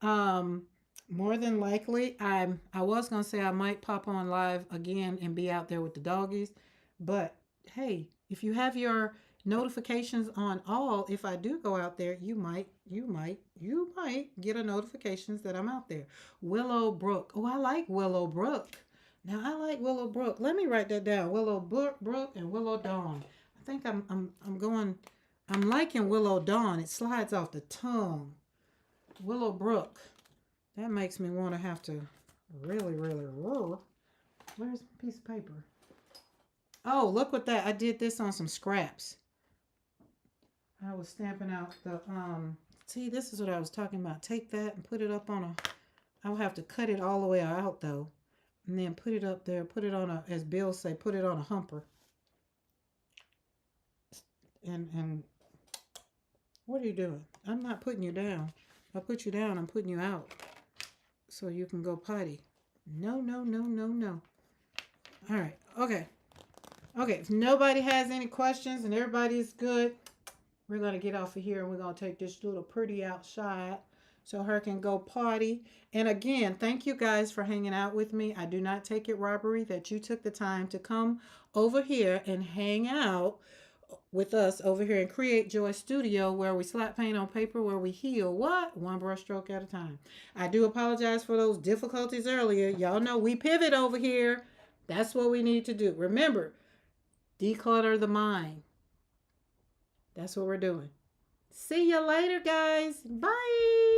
More than likely, I was going to say I might pop on live again and be out there with the doggies. But, hey, if you have your notifications on all, if I do go out there, you might get a notifications that I'm out there. Willow Brook. Oh, I like Willow Brook. Now, I like Willow Brook. Let me write that down. Willow Brook and Willow Dawn. I think I'm liking Willow Dawn. It slides off the tongue. Willow Brook. That makes me want to have to really. Where's the piece of paper? Oh, look what that. I did this on some scraps. I was stamping out the, see, this is what I was talking about. Take that and put it up on I'll have to cut it all the way out though. And then put it up there. Put it on as Bill say, put it on a humper. And what are you doing? I'm not putting you down. I put you down, I'm putting you out so you can go potty. No, no, no, no, no. All right. Okay. Okay. If nobody has any questions and everybody's good, we're going to get off of here and we're going to take this little pretty outside so her can go potty. And again, thank you guys for hanging out with me. I do not take it robbery that you took the time to come over here and hang out with us over here in Create Joy Studio, where we slap paint on paper, where we heal what? One brush stroke at a time. I do apologize for those difficulties earlier. Y'all know we pivot over here. That's what we need to do. Remember, declutter the mind. That's what we're doing. See you later, guys. Bye.